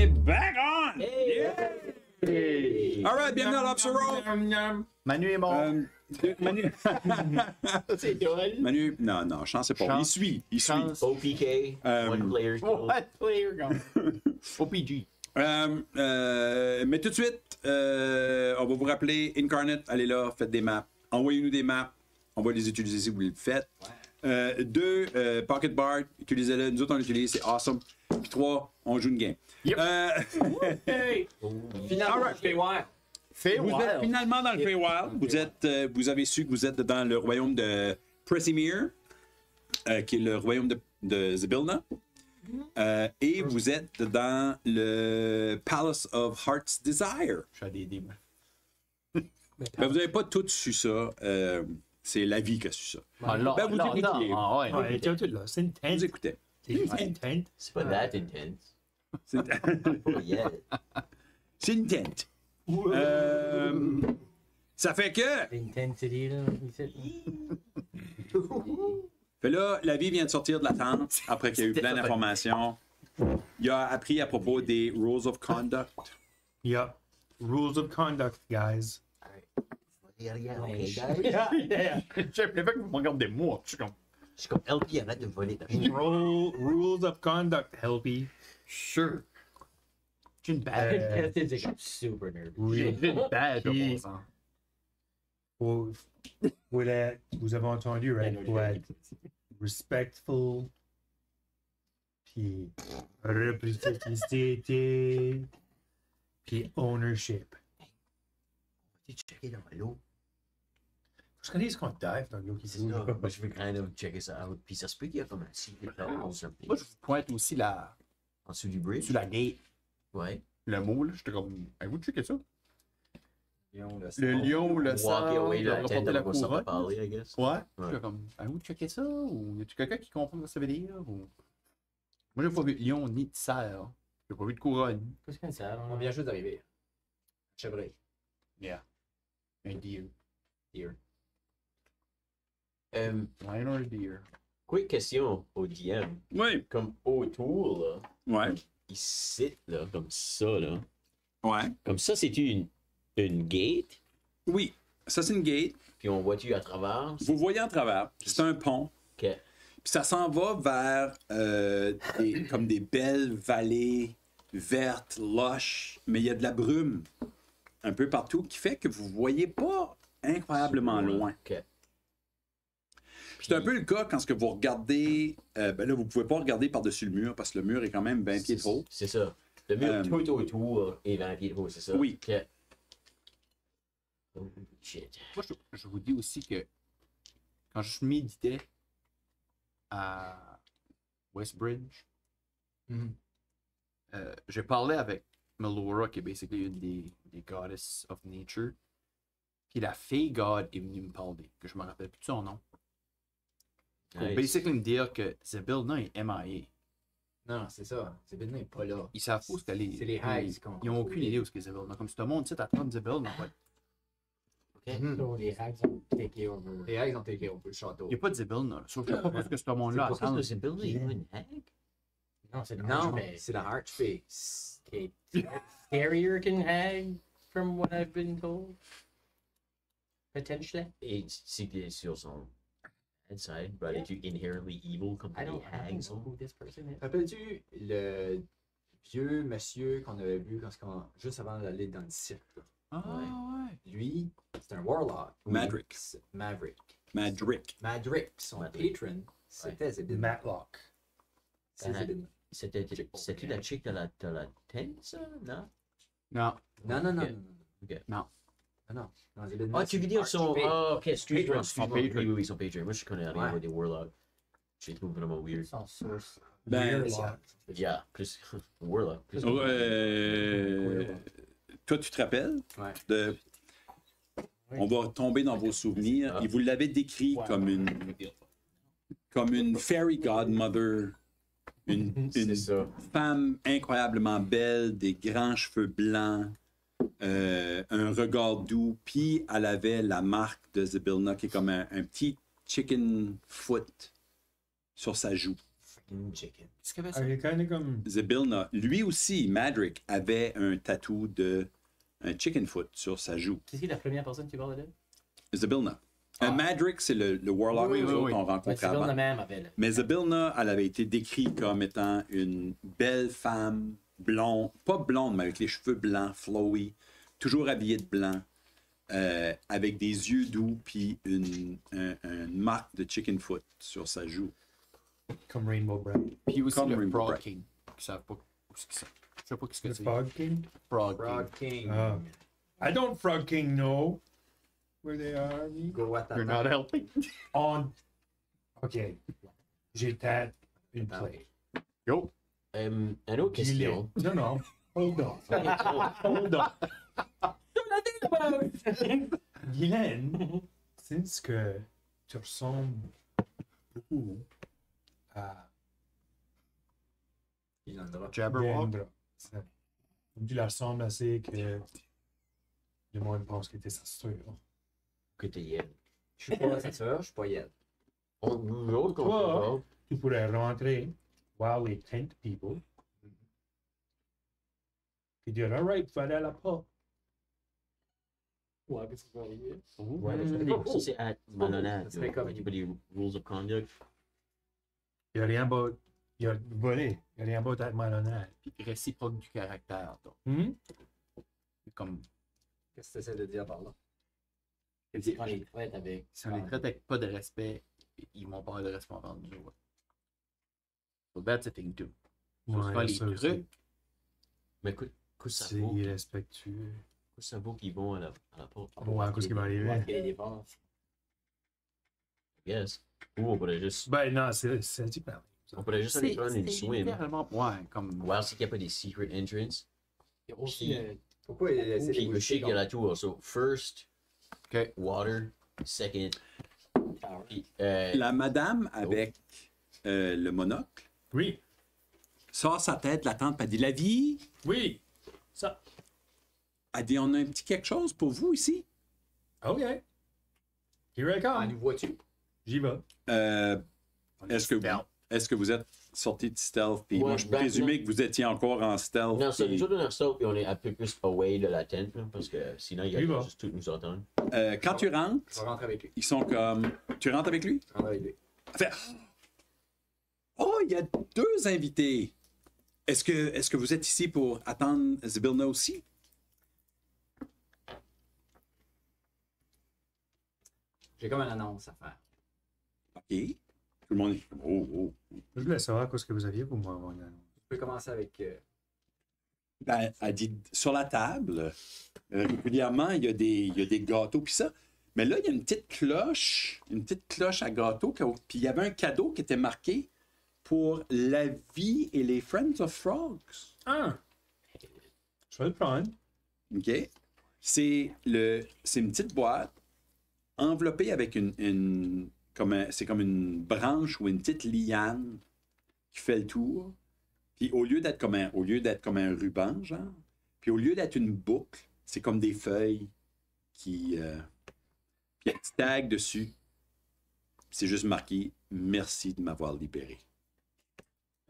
est back on! Hey! All right, bienvenue à l'Obs Roll. Manu est mort. Manu... C'est drôle. Manu, non, chance c'est pas. Chance. Il suit. OPK, one player kill. What player gone? OPG. Mais tout de suite, on va vous rappeler Incarnate, allez là, faites des maps. Envoyez-nous des maps, on va les utiliser si vous le faites. 2, Pocket Bard, utilisez-le. Nous autres, on l'utilise, c'est awesome. Puis 3, on joue une game. Yep. Hey! Finalement, Alright. je fais ouais. Vous êtes finalement dans le Feywild. Vous avez su que vous êtes dans le royaume de Presimir, qui est le royaume de Zybilna. Et vous êtes dans le Palace of Heart's Desire. Je suis à des dés, moi. Ben, vous n'avez pas tout su ça. C'est la vie qui a su ça. Ah, là, Ben, vous là, écoutez. ah, ouais. Ouais, tiens, tout là, c'est une Vous teinte. écoutez. C'est une teinte. C'est pas that intense. C'est Pas yet. c'est une tente. Ça fait que... Intensity, là. Fait là, la vie vient de sortir de la tente après qu'il y a eu plein d'informations. Il a appris à propos des Rules of Conduct. Yeah. Rules of conduct, guys. J'ai préféré que vous me regardez moi. Je suis comme. Je suis comme LP, arrête de voler ta shit. Rules of conduct, Helpy. Sure. J'ai une bad. Euh, C'est comme super nerveux. J'ai une bad. Puis- Vous avez entendu, right? Faut être respectful. Puis réciprocité. Puis ownership. Tu checker dans l'eau. Je connais ce qu'on dive dans l'eau qui C'est bouge. ça. Moi, je veux quand même checker ça out. Puis ça se peut qu'il y a comme un secret house Moi, je vous pointe aussi la. en dessous du bridge. Sur la gate. Ouais. Le mot, là. J'étais comme. Avez-vous checké ça? Le Le lion, le Walk sang, away, le la reporter tête, de on la va s'en couronne. parler, I guess. Ouais. Ouais. J'étais comme. Avez-vous checké ça? Ou y a-tu quelqu'un qui comprend ce que ça veut dire? Ou... Moi, j'ai pas vu de lion ni de cerf. J'ai pas vu de couronne. Qu'est-ce que c'est? On vient juste d'arriver. Chevreuil. Yeah. Un deer. Deer. Lion or a deer? Quick question au DM. Oui. Comme autour, là, Ouais. il sit, là, comme ça, là. Ouais. Comme ça, c'est-tu une gate? Oui. Ça, c'est une gate. Puis on voit-tu à travers? Vous voyez en travers. C'est un pont. Ok. Puis ça s'en va vers comme des belles vallées vertes, lush, mais il y a de la brume un peu partout qui fait que vous voyez pas incroyablement loin. Ok. C'est un peu le cas quand ce que vous regardez. Ben là, vous pouvez pas regarder par-dessus le mur parce que le mur est quand même 20 pieds de haut. C'est ça. Le mur tout autour est 20 pieds de haut, c'est ça? Oui. Ok. Oh, shit. Moi, je vous dis aussi que quand je méditais à Westbridge, Mhm. j'ai parlé avec Melora, qui est basically une des goddess of nature. Puis la fée god est venue me parler, que je me rappelle plus de son nom. Pour Nice. basically me dire que Zybilna est MIA. Non, c'est ça. C'est Zybilna n'est pas là. Ils savent pas ce qu'elle est. C'est les Hags qu'on Ils ont aucune idée où c'est Zybilna. Comme si tout le monde sait attendre Zybilna. So, les hags ont taken over. Les Hags ont été on peut le château. Il n'y a pas de Zybilna. Là. Sauf que je sais pas parce que ce monde-là Pourquoi attend. c'est building? Il y a une hag? Non, c'est le Non, Archfey. c'est la Archfey. Okay. Scarier can hag, from what I've been told. Potentially. Et si t'es sur son bad side, but es-tu inherently evil comme I les don't hags know sont? who this person is. Rappelles-tu le vieux monsieur qu'on avait vu juste avant d'aller dans le cirque? Là? Ah ouais. Lui, c'est un warlock. Madrick. Maverick. Madrick. Madrick, son Madrick. patron, c'était Zybilna. Matlock. C'est Zybilna. C'était la chick de la tente, ça? Non? Non. Non, non, non, Ok. non, non. Ok. Non. Ah non. Non, Zybilna, Ah, tu veux c'est dire son. Archfey. Ah, ok, excuse-moi. Patron. Excuse-moi. Son patron. Oui, oui, oui, son patron. Moi, je connais rien Ouais. avec des warlocks. Je les trouve vraiment weird. Sans source. Ben, Warlock. Yeah, plus. Warlock. Plus. Oh, toi, tu te rappelles Ouais. de. On va tomber dans vos souvenirs. Et vous l'avez décrit comme une fairy godmother, C'est ça. femme incroyablement belle, des grands cheveux blancs, un regard doux, puis elle avait la marque de Zybilna qui est comme un petit chicken foot sur sa joue. Fucking chicken. Qu'est-ce qu'il y avait Ah, ça? il est quand même comme. Zebilna, lui aussi, Madrick, avait un tatou de un chicken foot sur sa joue. C'est qui la première personne qui parle de elle? Zebilna. Madrick, c'est le warlock Oui, que nous oui, autres oui. on Ouais, rencontrait c'est Bill avant. de même avait là. Mais Zebilna, elle avait été décrite comme étant une belle femme blonde, pas blonde, mais avec les cheveux blancs, flowy, toujours habillée de blanc, avec des yeux doux, puis une marque de chicken foot sur sa joue. Comme Rainbow Bright. Puis aussi Comme le Rainbow Frog Bright. King. Qui savent pas où c'est que ça. Je sais pas ce que Le c'est. Frog King. Frog Frog King. King. Ah. I don't Frog King know where they are. me. Go at You're not helping. On. Ok. J'étais une play. Yo. Une autre question. Non, non. Hold on. Hold on. Guylaine, since que tu ressembles beaucoup à Il en aura. Jabberwock. Leandra, comme tu la ressembles assez que le monde pense que t'es sa sœur. Que t'es Yel. Je suis pas sa sœur, je suis pas Yel. Nous autres, qu'on Toi, fait tu pourrais rentrer while les tent people et dire alright, faut aller à la porte. Ouais, qu'est-ce qui va arriver? Ouais, ça, c'est à Malonade. Ça serait comme- Il y a des rules of conduct. il n'y a rien d'autre. Il y a volé. Il n'y a rien d'autre à être malhonnête. Puis réciproque du caractère. Donc. Hmm? Comme Qu'est-ce que tu essaies de dire par là? Si on les traite avec. si on les traite avec pas de respect, ils vont pas avoir de respect envers nous autres. So that's a thing too. Ce Ouais, sera les ça aussi. trucs. Mais écoute, ça C'est vaut. irrespectueux. Ça vaut qu'ils vont à la porte. Ouais, qu'est-ce qui va arriver? Ouais, qu'il y ait des défenses. Yes. Ou on pourrait juste. Ben non, c'est différent. On pourrait juste aller prendre une swim. littéralement, ouais, comme. Voir s'il n'y a pas des secret entrances. Il y a aussi Pourquoi il essaie Puis de je sais qu'il y a la tour. So, first, Ok. water. Second. tower. Puis, La madame avec le monocle Oui, sort sa tête, la tante, puis elle dit « La vie, oui. Ça. elle dit, on a un petit quelque chose pour vous ici. OK. Here I Ah, come. nous vois-tu? J'y vais. Est-ce que vous êtes sorti de stealth? Puis Ouais, moi, je ben, présumais que vous étiez encore en stealth. non, ça, puis- nous autres, on reste puis on est un peu plus away de la tente, là, parce que sinon, il y a Oui, va. juste tout nous entendre. Quand tu Je vais rentres, rentrer avec lui. ils sont comme... Tu rentres avec lui? Je rentre avec lui. Elle fait, oh, il y a deux invités. Est-ce que vous êtes ici pour attendre Zybilna aussi? J'ai comme une annonce à faire. OK. Tout le monde est... Oh. Je voulais savoir quoi ce que vous aviez pour moi. Mon annonce. Je peux commencer avec. Ben, elle dit, sur la table, régulièrement, il y a des gâteaux, puis ça. Mais là, il y a une petite cloche à gâteau, puis il y avait un cadeau qui était marqué pour la vie et les Friends of Frogs. Ah! Je vais le prendre. OK? C'est une petite boîte enveloppée avec c'est comme une branche ou une petite liane qui fait le tour. Puis au lieu d'être comme un ruban, genre, puis au lieu d'être une boucle, c'est comme des feuilles qui... puis il y a un petit tag dessus. C'est juste marqué « Merci de m'avoir libéré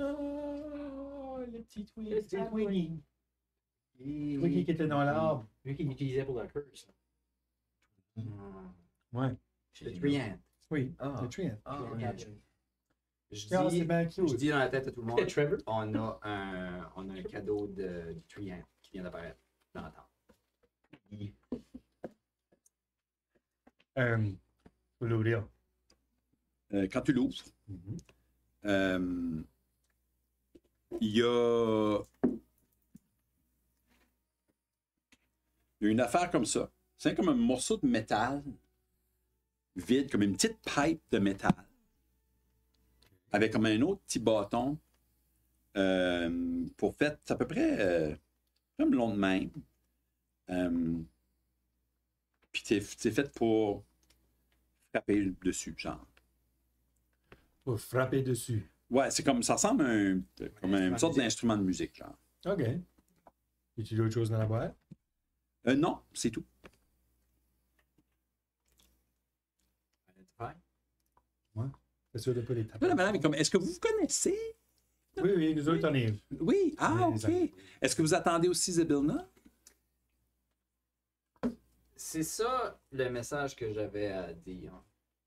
Oh, le petit Twiggy. Le petit Twiggy. Twiggy qui était dans l'arbre. Lui qui l'utilisait pour la curse. Ouais. Le Triant. Oui. Ah. Le tree. Je Ah, c'est dis, bien je cute. dis dans la tête à tout le monde, Trevor. on a un cadeau du Triant qui vient d'apparaître dans la tente. Faut l'ouvrir. Quand tu l'ouvres, il y a une affaire comme ça. C'est comme un morceau de métal vide, comme une petite pipe de métal, avec comme un autre petit bâton pour faire, c'est à peu près comme long de même. Puis c'est fait pour frapper dessus, genre. Pour frapper dessus. Ouais, c'est comme ça ressemble à comme une sorte d'instrument de musique, genre. OK. Y a-t-il d'autres choses dans la boîte? Non, c'est tout. C'est sûr de pas les taper. Là, la madame est comme, est-ce que vous vous connaissez? Oui, nous autres, on est. Oui, ah, Les OK. amis. Est-ce que vous attendez aussi Zybilna? C'est ça le message que j'avais à dire.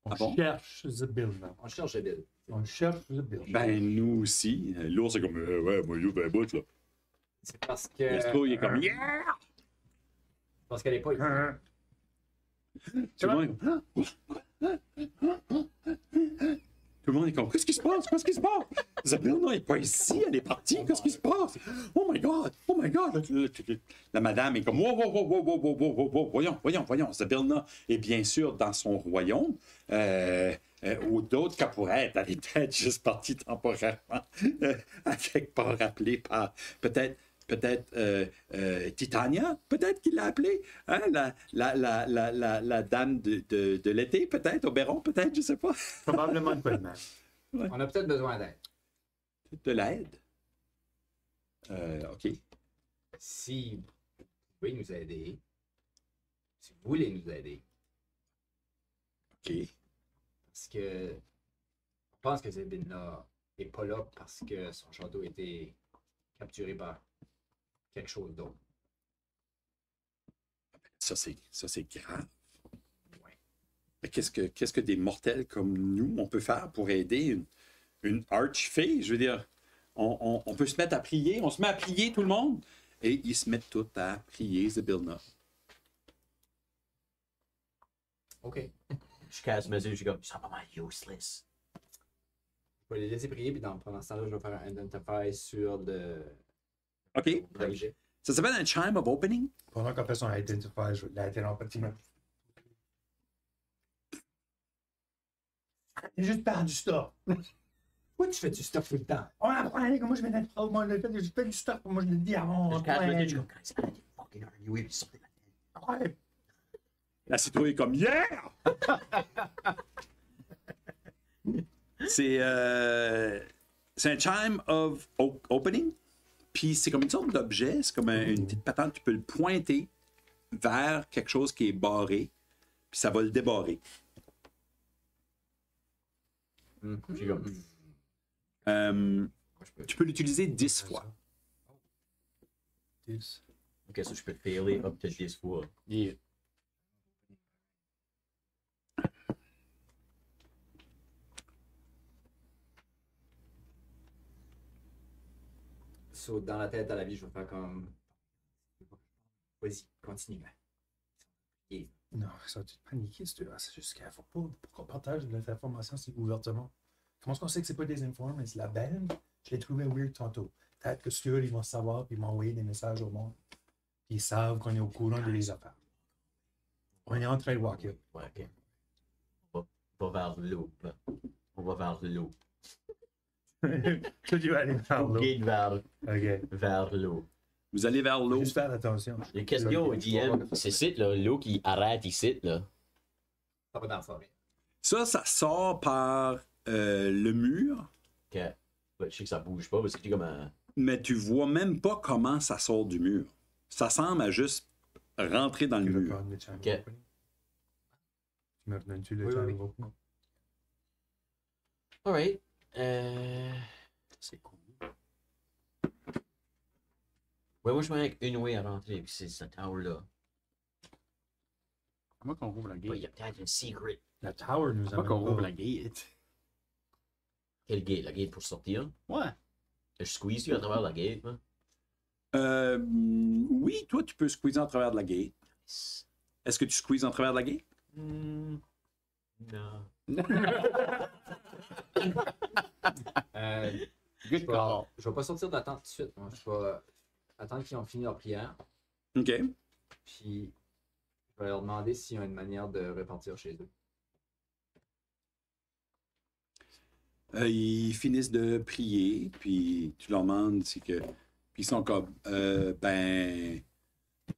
On Ah bon? cherche Zybilna. On cherche Bill. On cherche Zybilna. Ben, nous aussi. L'ours, c'est comme, ouais, moi, je vais bout, là. C'est parce que. Yastro, il est comme, yeah! Parce qu'elle est pas ici. Tout le monde Tout le monde est comme, qu'est-ce qui se passe? Qu'est-ce qui se passe? Zybilna n'est pas ici, elle est partie, qu'est-ce qui se passe? Oh my God! Oh my God! La madame est comme, wow, wow, wow, wow, wow, wow, wow, wow, wow. Voyons. Zybilna est bien sûr dans son royaume. Ou d'autres qu'elle pourrait être. Elle est peut-être juste partie temporairement, à quelque part appelée par peut-être Titania, peut-être qu'il l'a appelée, hein, la dame de l'été, peut-être, Oberon, peut-être, je sais pas. Probablement pas de même. On a peut-être besoin d'aide. De l'aide. OK. Si vous pouvez nous aider, si vous voulez nous aider, OK. parce que je pense que Zebina n'est pas là parce que son château a été capturé par quelque chose d'autre. Ça, c'est grave. Ouais. Mais qu'est-ce que des mortels comme nous, on peut faire pour aider une archfée? Je veux dire, on peut se mettre à prier, on se met à prier tout le monde, et ils se mettent tous à prier Zybilna. OK. Je casse mes yeux, je suis comme, ils sont pas mal useless. Je vais les laisser prier, puis pendant ce temps-là, je vais faire un identify sur OK? l'objet. Ça s'appelle un chime of opening. Pendant qu'on fait son identifier, je vais l'interrompre un petit peu. J'ai juste perdu du stuff. Pourquoi tu fais du stuff tout le temps? On apprend, les gars, moi je viens d'être trop, moi je fais du stuff, moi je le dis avant. Je casse mes yeux, je suis comme, guys, I didn't fucking argue with something like that. Ouais. La citrouille est comme yeah! c'est un chime of opening. Puis c'est comme une sorte d'objet, c'est comme une petite patente, tu peux le pointer vers quelque chose qui est barré, puis ça va le débarrer. J'ai comme, Tu peux l'utiliser 10 fois. 10. ok, ça, je peux failer up to 10 fois. Yeah. So, dans la tête, dans la vie, je vais faire comme. Vas-y, continue. Non, ça va te paniquer, c'est juste qu'il faut pas qu'on partage de l'information si ouvertement. Comment est-ce qu'on sait que c'est pas des informes, mais c'est la bande? Je l'ai trouvé weird tantôt. Peut-être que ceux ils vont savoir puis m'envoyer des messages au monde. Puis ils savent qu'on est au courant de les affaires. On est en train de walker. Ouais, ok. On va vers l'eau. Là. On va vers l'eau. Tu vas aller vers l'eau. Guide Ok. vers l'eau. Vous allez vers l'eau. Juste faire attention. La question au DM, c'est ici, là, l'eau qui arrête ici, là. Ça va dans la forêt. Ça sort par le mur, Ok. Ouais, je sais que ça bouge pas, parce que c'est comme un. mais tu vois même pas comment ça sort du mur. Ça semble à juste rentrer dans le Tu veux mur. prendre le channel Ok. opening? Tu me redonnes-tu le Oui, channel oui. opening? Alright. C'est cool. Ouais, moi, je mets avec une way à rentrer, puis c'est cette tower-là. Comment qu'on rouvre la Ouais, il gate? y a peut-être un secret. La tower nous Comment amène qu'on rouvre pas. la gate? Quelle gate? La gate pour sortir? Ouais. Je squeeze à travers la gate, là. Oui, toi, tu peux squeezer en travers de la gate. Est-ce que tu squeezes en travers de la gate? Non. Good call. Je vais pas sortir de la tente tout de suite. Moi. Je vais attendre qu'ils ont fini leur prière. OK. Puis je vais leur demander s'il y a une manière de repartir chez eux. Ils finissent de prier, puis tu leur demandes si que. Puis ils sont comme, ben,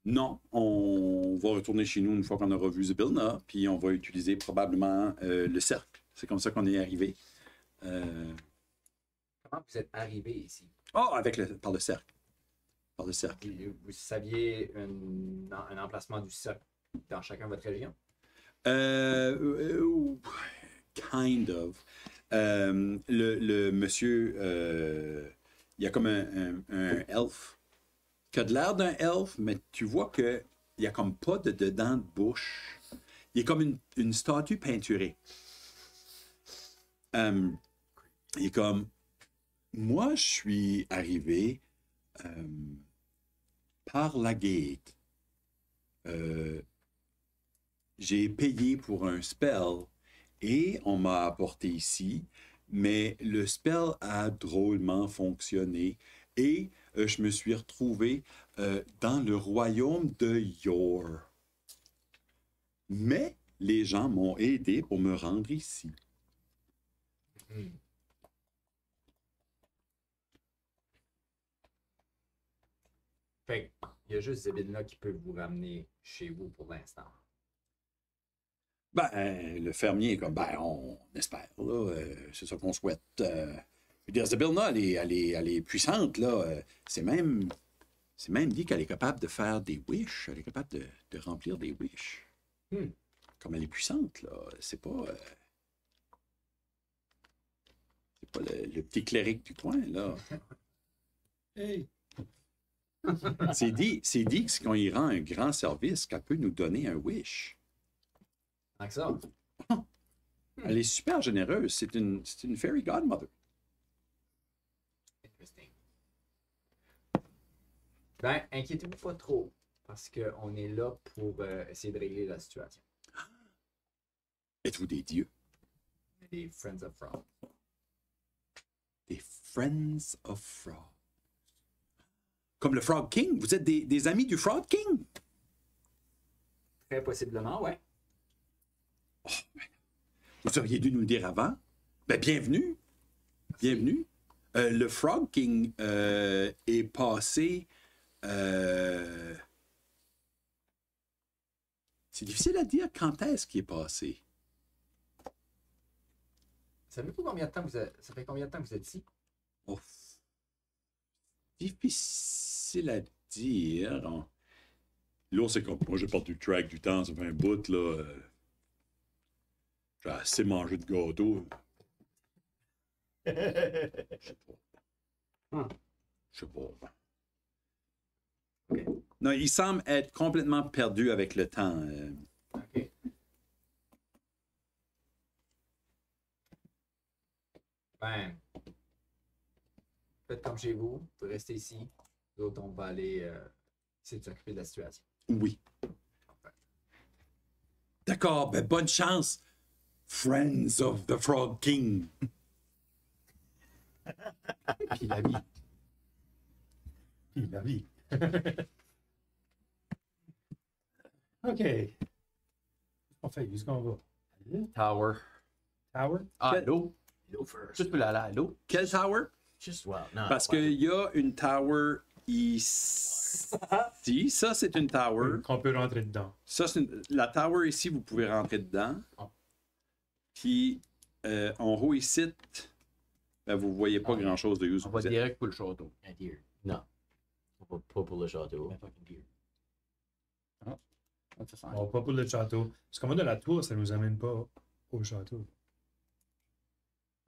non, on va retourner chez nous une fois qu'on aura vu Zybilna, puis on va utiliser probablement le cercle. C'est comme ça qu'on est arrivé. Comment vous êtes arrivé ici? Oh, par le cercle. Par le cercle. Vous saviez un emplacement du cercle dans chacun de votre région? Kind of. Le monsieur il y a comme un elfe qui a de l'air d'un elfe, mais tu vois qu'il n'y a comme pas de dedans de bouche. Il est comme une statue peinturée. Il est comme, moi, je suis arrivé par la gate. J'ai payé pour un spell et on m'a apporté ici, mais le spell a drôlement fonctionné et je me suis retrouvé dans le royaume de Yor. Mais les gens m'ont aidé pour me rendre ici. Fait il y a juste Zebedna qui peut vous ramener chez vous pour l'instant. Ben, le fermier est comme, ben, on espère, là. C'est ça qu'on souhaite. Je veux dire, Zebedna, elle est puissante, là. C'est même dit qu'elle est capable de faire des wish. Elle est capable de remplir des wish. Comme elle est puissante, là. C'est pas le petit cléric du coin, là. Hey! C'est dit que qu'on y rend un grand service, qu'elle peut nous donner un wish. Tant que ça. Elle est super généreuse. C'est une fairy godmother. Interesting. Ben, inquiétez-vous pas trop, parce qu'on est là pour essayer de régler la situation. Êtes-vous des dieux? On est des Friends of Frog. Des Friends of Frog. Comme le Frog King? Vous êtes des amis du Frog King? Très possiblement, ouais. Oh, ben, vous auriez dû nous le dire avant. Ben, bienvenue. Bienvenue. Le Frog King est passé... C'est difficile à dire quand est-ce qu'il est passé. Savez-vous combien de temps ça fait combien de temps que vous êtes ici? Oh, difficile à dire. Là, c'est comme moi, j'ai perdu le track du temps, ça fait un bout, là. J'ai assez mangé de gâteau. Je sais pas. Je sais pas. Ok. Non, il semble être complètement perdu avec le temps. OK. Ben, faites comme chez vous, vous restez ici. Nous autres, on va aller essayer de s'occuper de la situation. Oui. D'accord, ben bonne chance, Friends of the Frog King. Puis la vie. Puis la vie. OK. On fait, où est-ce qu'on va? Tower. Tower? Ah, Quel- l'eau. Go first. Juste pour aller à l'eau. Quel tower? Just well, no. Parce qu'il y a une tower ici. Ça, c'est une tower. Qu'on peut rentrer dedans. Ça, c'est la tower ici, vous pouvez rentrer dedans. Puis, en haut ici, ben, vous voyez pas grand-chose de où On va vous êtes. direct pour le château. Un deer. Non. Pas pour le château. Un fucking deer. Ça sent Bon, pas pour le château. Parce qu'on va de la tour, ça nous amène pas au château.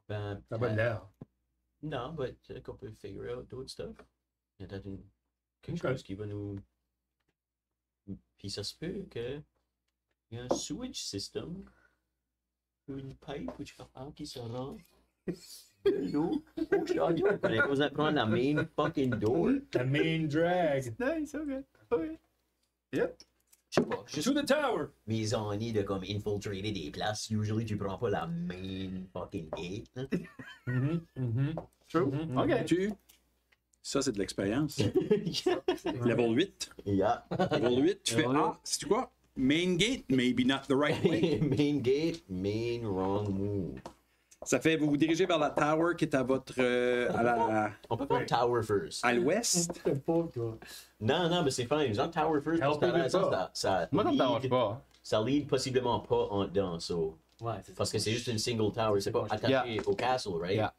Ben, Ça va de l'air. non, mais peut-être qu'on peut figure out d'autres stuff. Il y a peut-être quelque Ok. chose qui va nous. Puis ça se peut que. Il y a un sewage system. Ou une pipe ou qui se rend de l'eau au château. On est supposé prendre la main fucking door. La main drag. Nice, ok. Ok. Yep. Je sais pas. Juste To the tower! mes ennuis de comme infiltrater des places. Usually, tu prends pas la main fucking gate. Hein. True. Mhm. Ok. Ça, c'est de l'expérience. Level 8. Yeah. Level 8, tu fais Ouais. ah, c'est quoi? Main gate, maybe not the right way. Main gate, main wrong move. Ça fait, vous vous dirigez vers la tower qui est à votre, On peut faire tower first. à l'ouest. Non, mais c'est fine. Ils ont tower first. Alors, parce que on peut ça Moi, ça me lead- dérange pas. Ça lead possiblement pas en dedans, so. Ouais, c'est Parce que c'est juste une single tower. C'est pas attaché au castle, right? Yeah.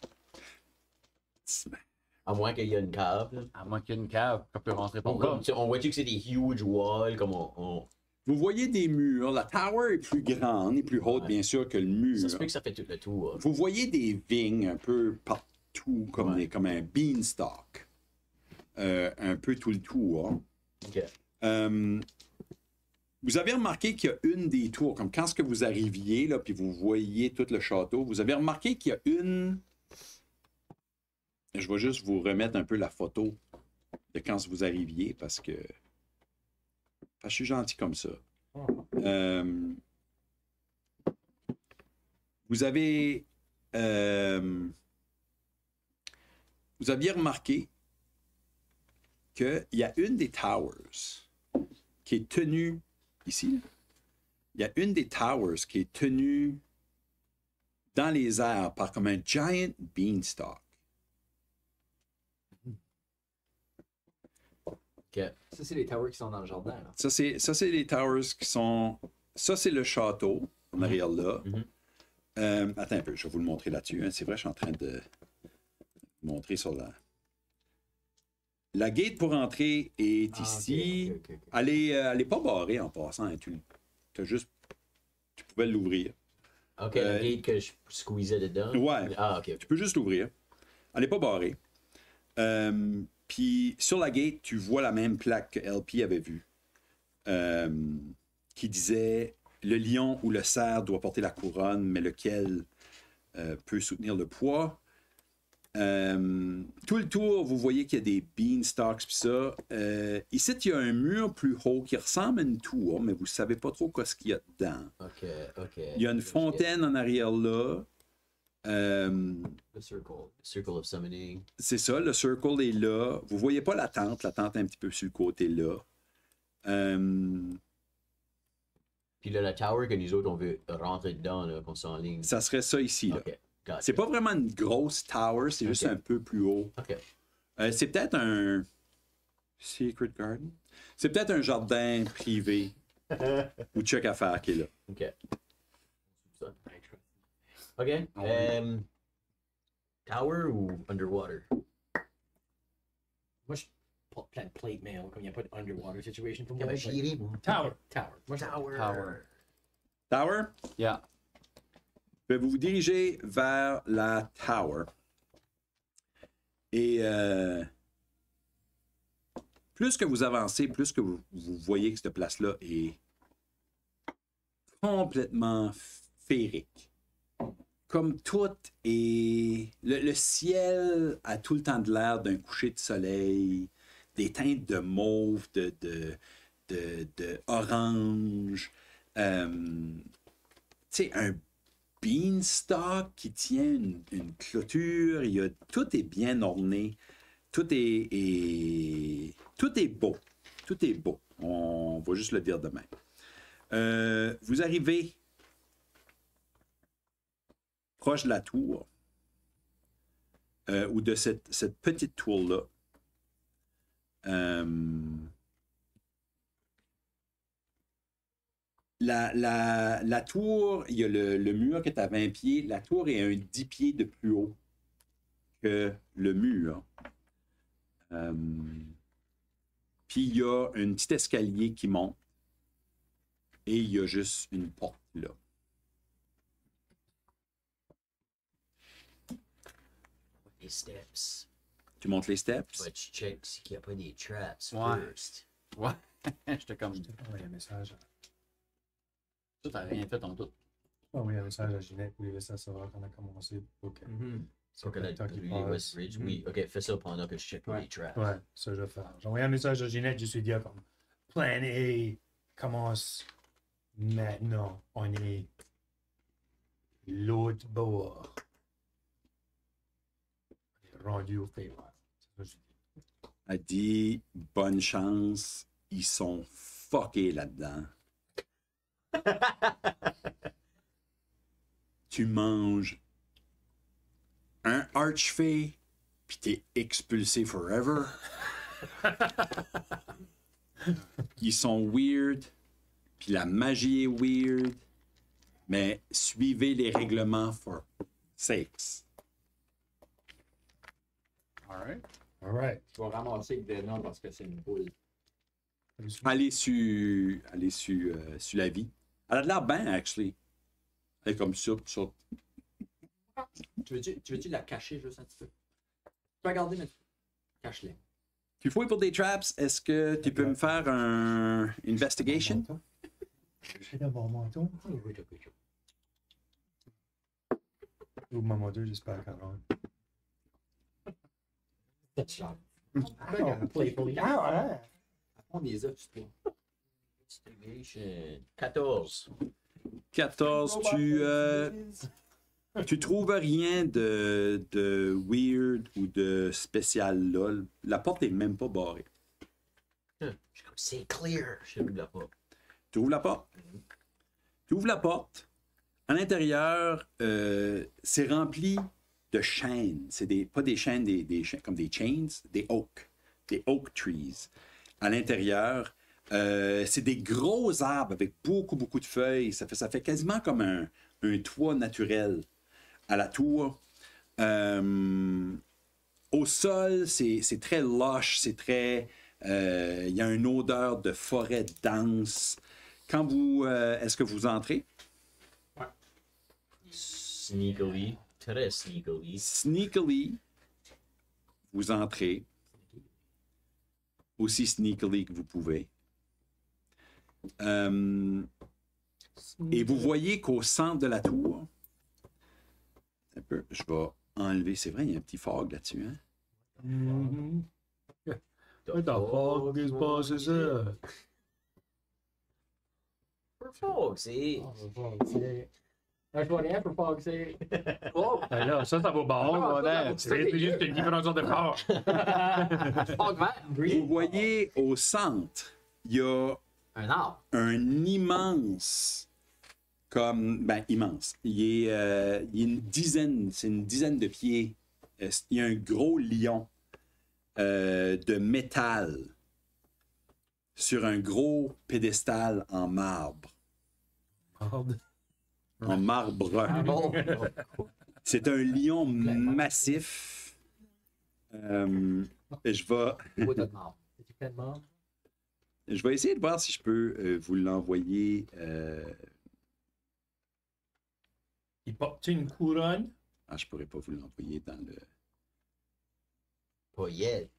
À moins qu'il y ait une cave. là. À moins qu'il y ait une cave qu'on peut rentrer par On, là. on voit-tu que c'est des huge walls, comme on... Vous voyez des murs. La tower est plus grande et plus haute, Ouais. bien sûr, que le mur. Ça se peut que ça fait tout le tour. Vous voyez des vignes un peu tout, comme, Ouais. comme un beanstalk. Un peu tout le tour. Ok. Vous avez remarqué qu'il y a une des tours, comme quand ce que vous arriviez, là, puis vous voyez tout le château, vous avez remarqué qu'il y a une... Je vais juste vous remettre un peu la photo de quand vous arriviez, parce que je suis gentil comme ça. Vous avez... vous aviez remarqué qu'il y a une des towers qui est tenue ici. Là. Il y a une des towers qui est tenue dans les airs par comme un giant beanstalk. Ok. Ça, c'est les towers qui sont dans le jardin. Là. Ça, c'est les towers qui sont... Ça, c'est le château, en arrière là. Attends un peu, je vais vous le montrer là-dessus. Hein. C'est vrai, je suis en train de montrer sur la... La gate pour entrer est ici. Ok. Elle est pas barrée en passant. Hein. Tu pouvais l'ouvrir. Ok, la gate que je squeezais dedans. Ouais. Ah, ok. Tu peux juste l'ouvrir. Elle n'est pas barrée. Puis sur la gate, tu vois la même plaque que LP avait vue. Qui disait « Le lion ou le cerf doit porter la couronne, mais lequel peut soutenir le poids. » Tout le tour, vous voyez qu'il y a des beanstalks pis ça. Ici, il y a un mur plus haut qui ressemble à une tour, mais vous ne savez pas trop ce qu'il y a dedans. Ok. Il y a une fontaine en arrière là. The circle of summoning. C'est ça, le circle est là. Vous voyez pas la tente est un petit peu sur le côté là. Puis là, la tower que nous autres, on veut rentrer dedans, là, qu'on s'enligne. Ça serait ça ici. Là. Ok. Gotcha. C'est pas vraiment une grosse tower, c'est juste Ok. un peu plus haut. Ok. C'est peut-être un Secret Garden. C'est peut-être un jardin privé ou check à faire qui est là. Ok. Ça. Ok. Tower ou underwater? Moi, je plan plate mail, comme il n'y a pas d'underwater situation pour Yeah, moi. but j'irai, moi. Tower. Moi, je- Tower? Yeah. Vous vous dirigez vers la tower. Et plus que vous avancez, plus que vous voyez que cette place-là est complètement féerique. Comme tout est... Le ciel a tout le temps de l'air d'un coucher de soleil, des teintes de mauve, de orange. Tu sais, un beanstalk qui tient une clôture. Tout est bien orné. Tout est beau. Tout est beau. On va juste le dire demain. Vous arrivez proche de la tour, ou de cette petite tour-là. La tour, il y a le mur qui est à 20 pieds. La tour est un 10 pieds de plus haut que le mur. Puis il y a un petit escalier qui monte. Et il y a juste une porte là. Les steps. Tu montes les steps. But je check s'il n'y a pas des traps Ouais. first. Ouais. J'étais comme. Je t'ai envoyé un message. Ça, t'as rien fait en tout. J'ai envoyé un message à Ginette pour lui laisser savoir qu'on a commencé. Ok. C'est Pour que le temps qui les passe. West Ridge. Oui, ok, fais ça pendant que je check pour les traps. Ouais, ça je vais faire. J'ai envoyé un message à Ginette, je suis dit comme Plan A commence maintenant. On est l'autre bord. On est rendu au Feywild. C'est ça que je dis. Elle dit bonne chance, ils sont fuckés là-dedans. Tu manges un archfey, puis t'es expulsé forever. Ils sont weird, puis la magie est weird, mais suivez les règlements for sakes. Alright. Alright. Tu vas ramasser le Venom parce que c'est une boule. Allez sur la vie. Elle a de l'air bien, actually. Elle est comme ça. Tu veux-tu la cacher juste un petit peu? peux regarder, mais cache-les. Tu fouilles pour des traps. Est-ce que tu peux me faire un investigation? J'ai d'abord mon manteau. Ou maman 2, j'espère qu'elle rentre. C'est cher. Playfully. Ah ouais! On les a, tu sais. Investigation. 14. 14. Tu trouves rien de weird ou de spécial là. La porte est même pas barrée. Je suis comme, c'est clear. Je ne la pas. Tu ouvres la porte. Tu ouvres la porte. À l'intérieur, c'est rempli de chaînes. C'est pas des chaînes, des chaînes comme des chains, des oak trees. À l'intérieur, c'est des gros arbres avec beaucoup, beaucoup de feuilles. Ça fait quasiment comme un toit naturel à la tour. Au sol, c'est très lush, c'est très... Il y a une odeur de forêt dense. Quand vous... est-ce que vous entrez? Sneakily. Très sneakily. Sneakily, vous entrez. Aussi sneakily que vous pouvez. Et vous voyez qu'au centre de la tour, un peu, je vais enlever, c'est vrai, il y a un petit fog là-dessus, hein? What the fuck, qu'est-ce qui se passe, c'est ça? For fog, c'est. Je vois rien pour pas que c'est. Oh! Ben là, ça va bon, là. C'est juste une différence de fort. Fog vert! Vous voyez au centre, il y a Un arbre. un immense, immense. Il est une dizaine, c'est une dizaine de pieds. Il y a un gros lion de métal sur un gros pédestal en marbre. En marbre. Bon. C'est un lion massif. Et je vais essayer de voir si je peux vous l'envoyer. Il porte une couronne. Ah, je pourrais pas vous l'envoyer dans le. Pas yet.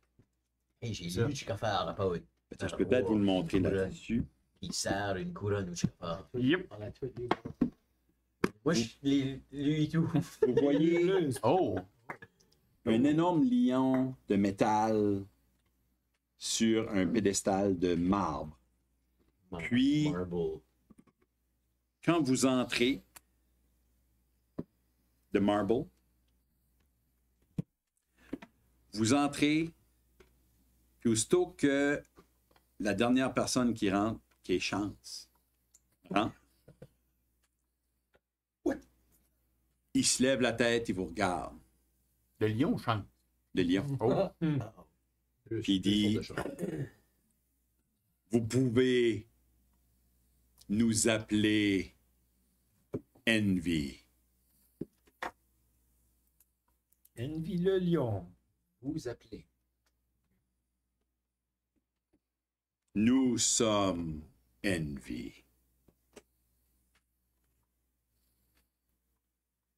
Hey, j'ai lu Chikafar à pas. Attends, je peux peut-être vous le montrer là-dessus. Il sert une couronne au Chikafar. Yep. On a tout lu. Moi, je l'ai lu et tout. Vous voyez Oh! un énorme lion de métal sur un pédestal de marbre. Puis- Marble. Quand vous entrez de marble, vous entrez, puis aussitôt que la dernière personne qui rentre, qui est Chance, rentre, il se lève la tête, il vous regarde, Le lion chante. le lion. Oh! Puis il dit, vous pouvez nous appeler Envy. Envy le lion. Vous appelez. Nous sommes Envy.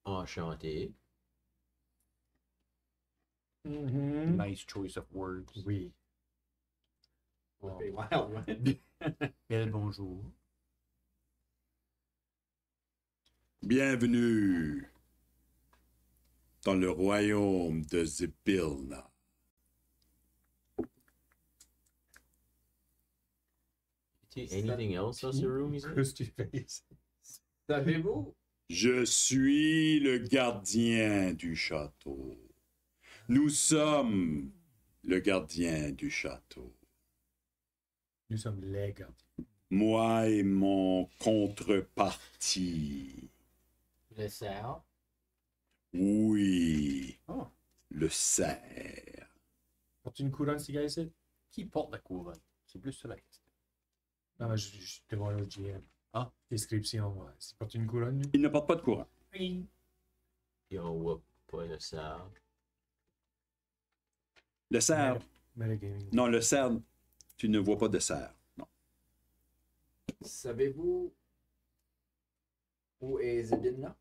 Enchanté. Nice choice of words. Oui. Wild, ouais. Bel bonjour. Bienvenue dans le royaume de Zibilna. Anything else dans ce room ici? Qu'est-ce que tu fais ici? Savez-vous? Je suis le gardien du château. Nous sommes le gardien du château. Nous sommes les gardiens. Moi et mon contrepartie. Le cerf. Oui, Oh. le cerf. Porte une couronne, ces gars ici? Qui porte la couronne? C'est plus ça la question. Non, mais je devant le GM. Ah. Description, ouais. Il porte une couronne, lui? Il ne porte pas de courant. Oui. Et on voit pas le sable. Le cerf, Metagaming. non, le cerf, tu ne vois pas de cerf. Non. Savez-vous où est Zebinna?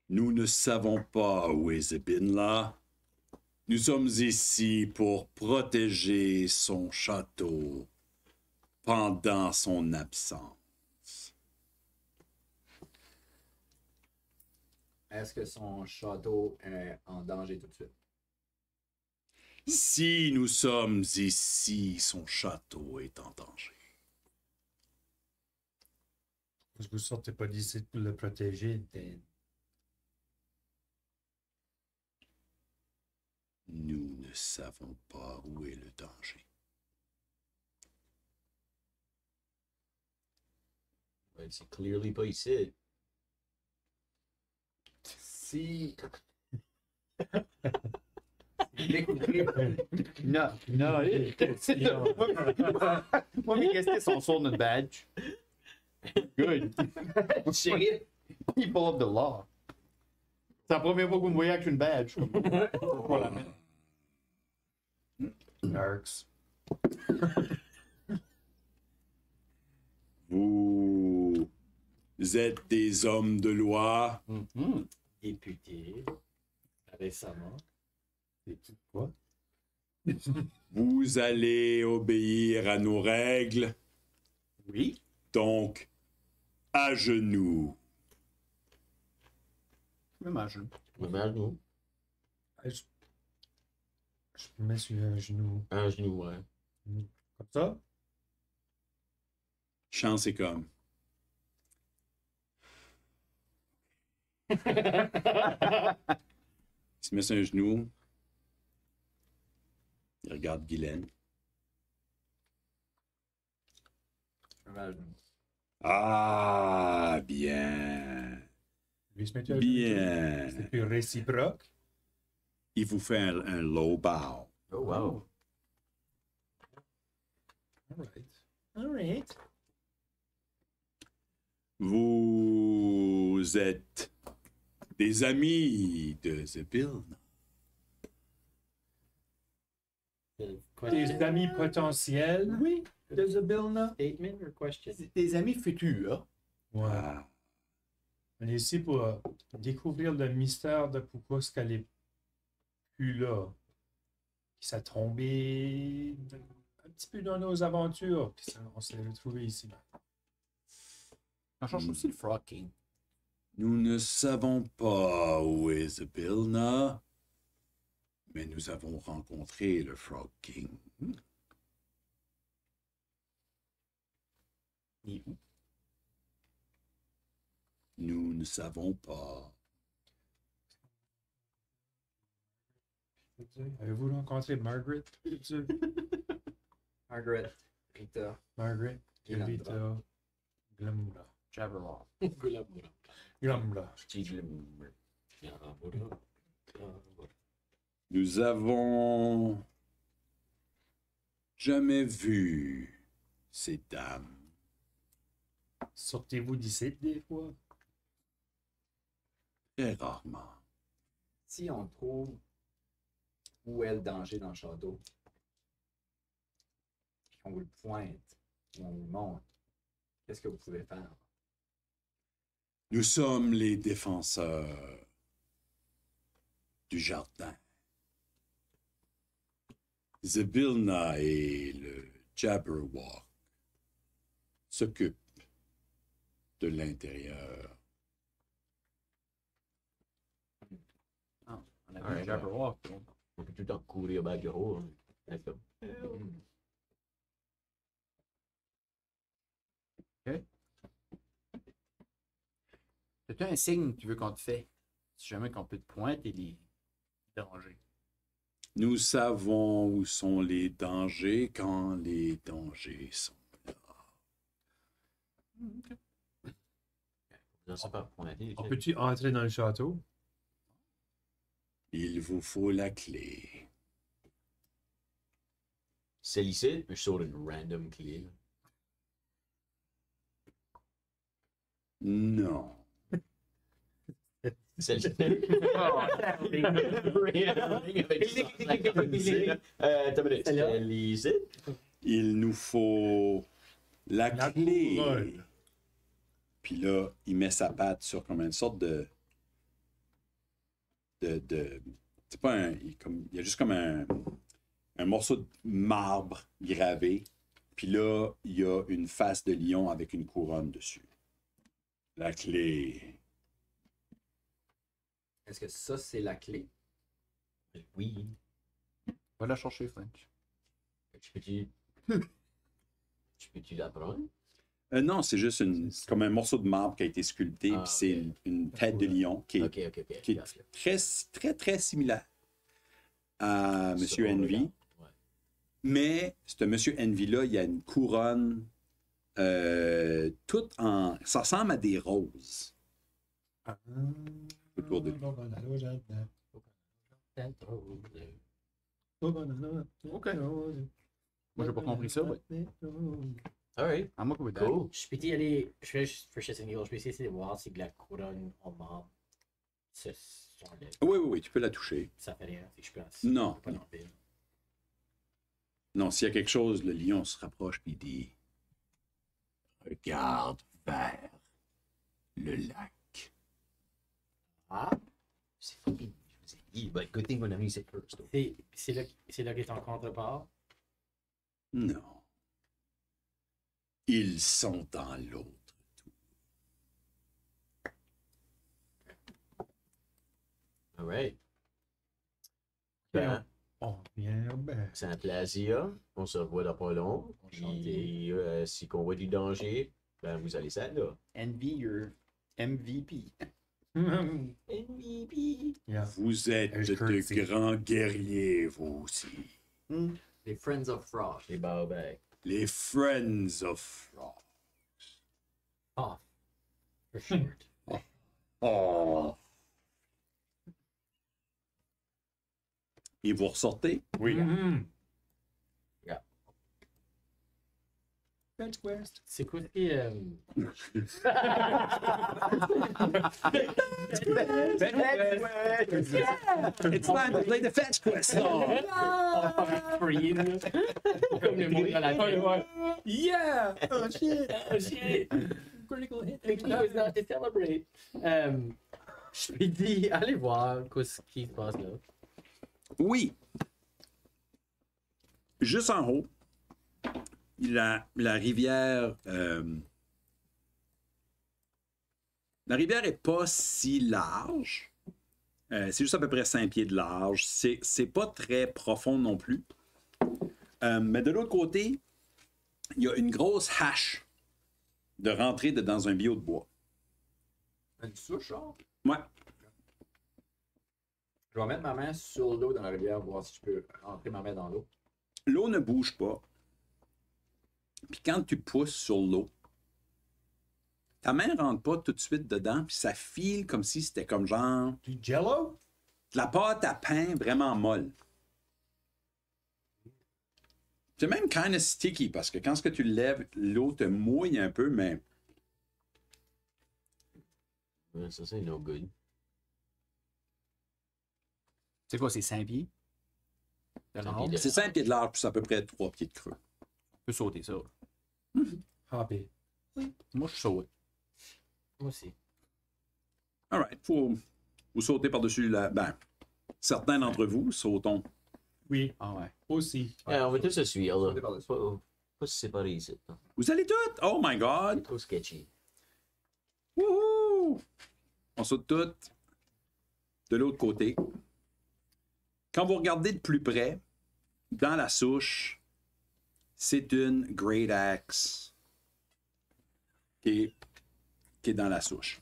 Nous ne savons pas où est Zebinla. Nous sommes ici pour protéger son château pendant son absence. Est-ce que son château est en danger tout de suite? Si nous sommes ici, son château est en danger. Parce que vous sortez pas d'ici pour le protéger. Nous ne savons pas où est le danger. Ouais, c'est clearly pas ici. Si. Découvrir. Non, non, moi, mes questions sont sur notre badge. Good. Shérif. People of the law. C'est la première fois que vous me voyez avec une badge. Voilà. Narcs. Vous êtes des hommes de loi. Député. Récemment. Quoi? Vous allez obéir à nos règles. Oui. Donc, à genoux. Même à genoux. Même à genoux. Je me mets sur un genou. Un genou, ouais. Comme ça? Chance et comme. Il se met sur un genou. Il regarde Guylaine. Ah, bien. Lui se met à Bien. C'est plus réciproque. Il vous fait un low bow. Oh, wow. All right. Vous êtes des amis de Zebylna. Des amis potentiels. Oui. De Zebylna. Statement or question? Des amis futurs. Ouais. Ah, On est ici pour découvrir le mystère de pourquoi est-ce qu'elle est plus là. Qui s'est tombé un petit peu dans nos aventures. Puis on s'est retrouvé ici. On cherche aussi le Frog King. nous ne savons pas où est Zebylna, mais nous avons rencontré le Frog King. Et où? Nous ne savons pas. Avez-vous rencontré Margaret? Margaret. Rita. Margaret, Glamra. Rita, Glamra. Jabberlaw. Glamra. Petit glim. Nous avons jamais vu ces dames. Sortez-vous d'ici des fois? Très rarement. Si on trouve où est le danger dans le château, puis qu'on vous le pointe, puis on vous le montre, qu'est-ce que vous pouvez faire? Nous sommes les défenseurs du jardin. Zebylna et le Jabberwock s'occupent de l'intérieur. On a Ouais, vu Jabberwock. donc. On peut tout le temps courir back the hole. D'accord. C'est un signe que tu veux qu'on te fait. Si jamais qu'on peut te pointer les dangers. Nous savons où sont les dangers quand les dangers sont là. Non, c'est pas pointé. On peut-tu entrer dans le château? Il vous faut la clé. C'est lycée, mais je sors une random clé. Là. Non. C'est le c'est lycée. Il nous faut la La clé. couronne. Puis là, il met sa patte sur comme une sorte de c'est pas un. Il y a juste comme un morceau de marbre gravé. Puis là, il y a une face de lion avec une couronne dessus. La clé. Est-ce que ça, c'est la clé? Oui. Va la chercher, French. Tu peux-tu. Tu peux-tu la prendre? Non, c'est juste comme un morceau de marbre qui a été sculpté, Ah, puis c'est ok. une tête de lion qui est, Ok. qui est Gotcha. très similaire à M. Ça, on Envy. regarde. Ouais. Mais ce M. Envy-là, il y a une couronne toute en. Ça ressemble à des roses autour de lui. OK. Moi, j'ai pas compris ça, ouais. Alright. I'm okay with that. Cool. Je peux y aller. Je fais juste for shits and giggles, je peux essayer de voir si de la couronne en marbre. Ce genre de. Oui, tu peux la toucher. Ça fait rien. Je pense. Non, Pas non. l'enlever. Non, s'il y a quelque chose, le lion se rapproche et dit regarde vers le lac. Ah. C'est fucking. Je vous ai dit, but good thing mon ami c'est first. though. C'est là qu'il est en contrepart. Non. Ils sont dans l'autre. Alright. Ben, Oh, bien, ben. c'est un plaisir. On se revoit dans pas long. Puis, si on voit du danger, ben vous allez ça là. Envy your MVP. MVP. Yeah. Vous êtes There's de courtesy. grands guerriers, vous aussi. Les Friends of Frost. Les baobabs. Les Friends of Frost. Ah. For short. Oh. Et vous ressortez? Oui. French Quest. C'est quoi qui It's time to play the Fetch Quest song! Free, là. Comme le mot dans la tête. Yeah! Oh shit! Oh shit! Critical hit. The key was not to celebrate. Je lui dis, allez voir ce qui se passe là. Oui. Juste en haut, la rivière. La rivière est pas si large. C'est juste à peu près 5 pieds de large. C'est pas très profond non plus. Mais de l'autre côté, il y a une grosse hache de rentrer dans un bio de bois. Une souche, genre? Ouais. Je vais mettre ma main sur l'eau dans la rivière, voir si je peux rentrer ma main dans l'eau. L'eau ne bouge pas. Puis quand tu pousses sur l'eau, ta main rentre pas tout de suite dedans, puis ça file comme si c'était comme genre Du jello? de la pâte à pain vraiment molle. C'est même kind of sticky parce que quand ce que tu le lèves, l'eau te mouille un peu, mais Ouais, ça c'est no good. C'est quoi, c'est 5 pieds? De 5 large? pieds de- c'est 5 pieds de large, puis c'est à peu près 3 pieds de creux. On peut sauter ça. Hoppé. Moi, je saute. Moi aussi. All right. Vous sautez par-dessus la. Ben, certains d'entre vous sautons. Oui, Ah ouais. aussi. On va tous se suivre Sauter là. par-dessus. Pas se séparer ici. non. Vous allez toutes? Oh my C'est God! trop sketchy. Wouhou! On saute toutes de l'autre côté. Quand vous regardez de plus près, dans la souche, c'est une Great Axe qui est dans la souche.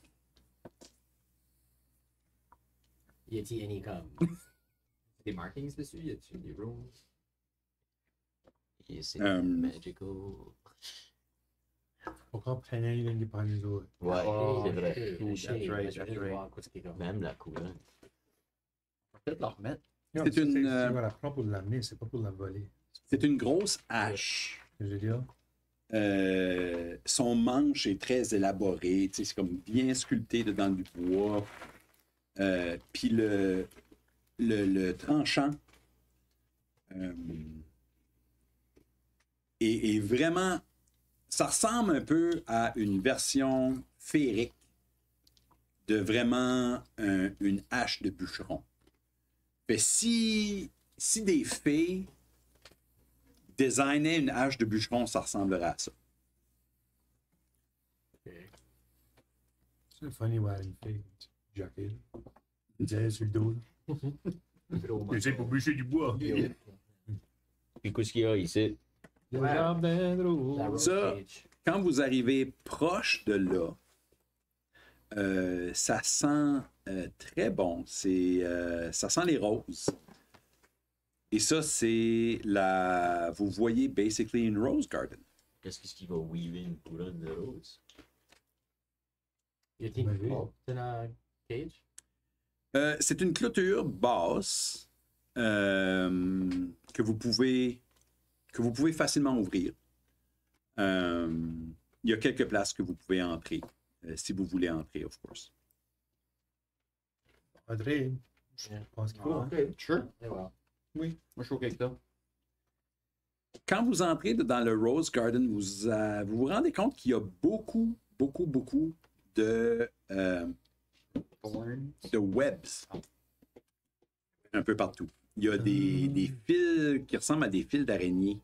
Y a-t-il any comme? Des markings dessus? Y a-tu des runes? Et c'est magical. Faut qu'on prenne un des pas nous autres. Ouais, Oh, c'est vrai. That's right, that's right. Voir ce qui est comme. Même la couleur. Peut-être la remettre. Non, C'est ça, une, on la prend pour l'amener, c'est pas pour la voler. C'est une grosse hache. Je veux dire. Son manche est très élaboré, tu sais, c'est comme bien sculpté dedans du bois. Puis le tranchant est vraiment. Ça ressemble un peu à une version féerique de vraiment une hache de bûcheron. Fait si des fées designaient une hache de bûcheron, ça ressemblerait à ça. C'est funny, ouais, une fille. Jockey. Il disait sur le dos. J'essaie pour bûcher du bois. Puis qu'est-ce qu'il y a ici? Le jardin de l'eau. La Rose Ça- Cage. Quand vous arrivez proche de là, ça sent très bon. Ça sent les roses. Et ça, c'est la. Vous voyez basically une rose garden. Qu'est-ce qui va weaver une couronne de rose? Y a-t-il Oui. c'est dans la cage? C'est une clôture basse que vous pouvez facilement ouvrir. Il y a quelques places que vous pouvez entrer, si vous voulez entrer, of course. André, je pense qu'il faut. Hein. Sure. Et voilà. Oui. Moi, je suis OK avec ça. Quand vous entrez dans le Rose Garden, vous vous rendez compte qu'il y a beaucoup de webs un peu partout. Il y a des fils qui ressemblent à des fils d'araignée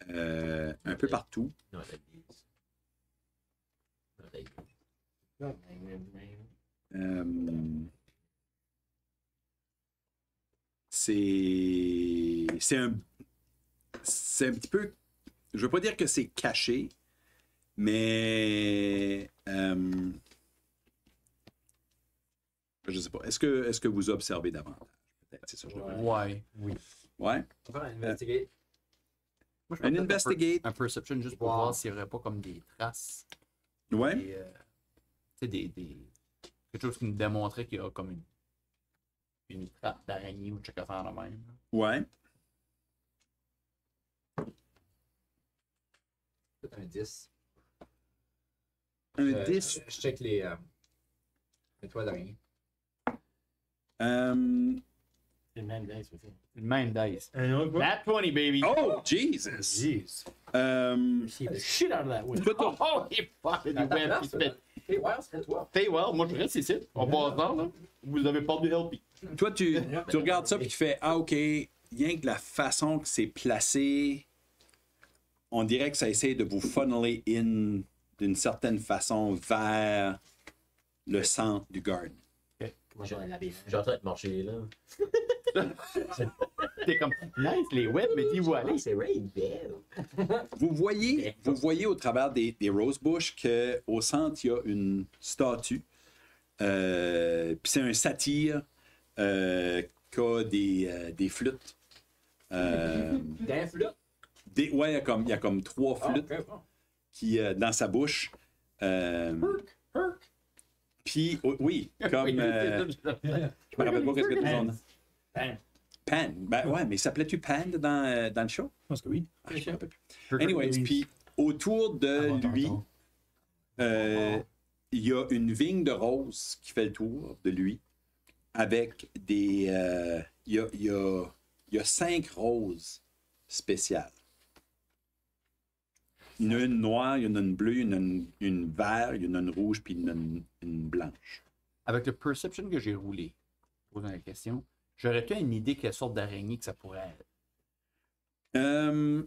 un peu partout. Not like these. Not like these. C'est un petit peu, je veux pas dire que c'est caché, mais je sais pas. Est-ce que vous observez davantage? Peut-être, c'est ça. Ouais. Ouais. On va faire un investigate. Moi, je Un ferais peut-être investigate. Un perception juste pour Wow. voir s'il n'y aurait pas comme des traces. Ouais. Tu sais, quelque chose qui nous démontrait qu'il y a comme une trappe d'araignée ou de quelque affaire de même. Ouais. Peut-être un 10. Un 10. Je check les toiles d'araignée. C'est le même dice aussi. Une même dice. Un autre quoi? Nat 20, baby! Oh, Jesus! Jeez. See the shit out of that one. Oh, il fuck du web qui se fait. Hey, ouais, c'est toi. Hey, well, moi je reste ici. On va voir là. Vous avez pas de help. Toi, tu regardes ça et tu fais ah, OK, rien que la façon que c'est placé, on dirait que ça essaie de vous funneler in d'une certaine façon vers le centre du garden. Moi, je vais la labyrinthe. J'ai en train de marcher là. T'es comme nice les webs, mais dis-vous aller. C'est Ray Bell. Vous voyez au travers des rose bush qu'au centre, il y a une statue. Puis c'est un satyre qui a des flûtes. D'un flûte. Ouais, il y a comme 3 Ah, flûtes ok, bon. qui, dans sa bouche. Puis, oui, comme. Je me rappelle pas qu'est-ce que tu dis. Bam. Pan. Ben ouais, mais s'appelait-tu Pan dans le show? Je pense que oui. Ah, je me rappelle plus. Anyways, puis autour de lui, il y a une vigne de roses qui fait le tour de lui avec des. Il y a 5 roses spéciales. Il y en a une noire, il y en a une bleue, il y en a une verte, il y en a une rouge, puis il y en a une blanche. Avec le perception que j'ai roulé, posant la question, j'aurais-tu une idée quelle sorte d'araignée que ça pourrait être?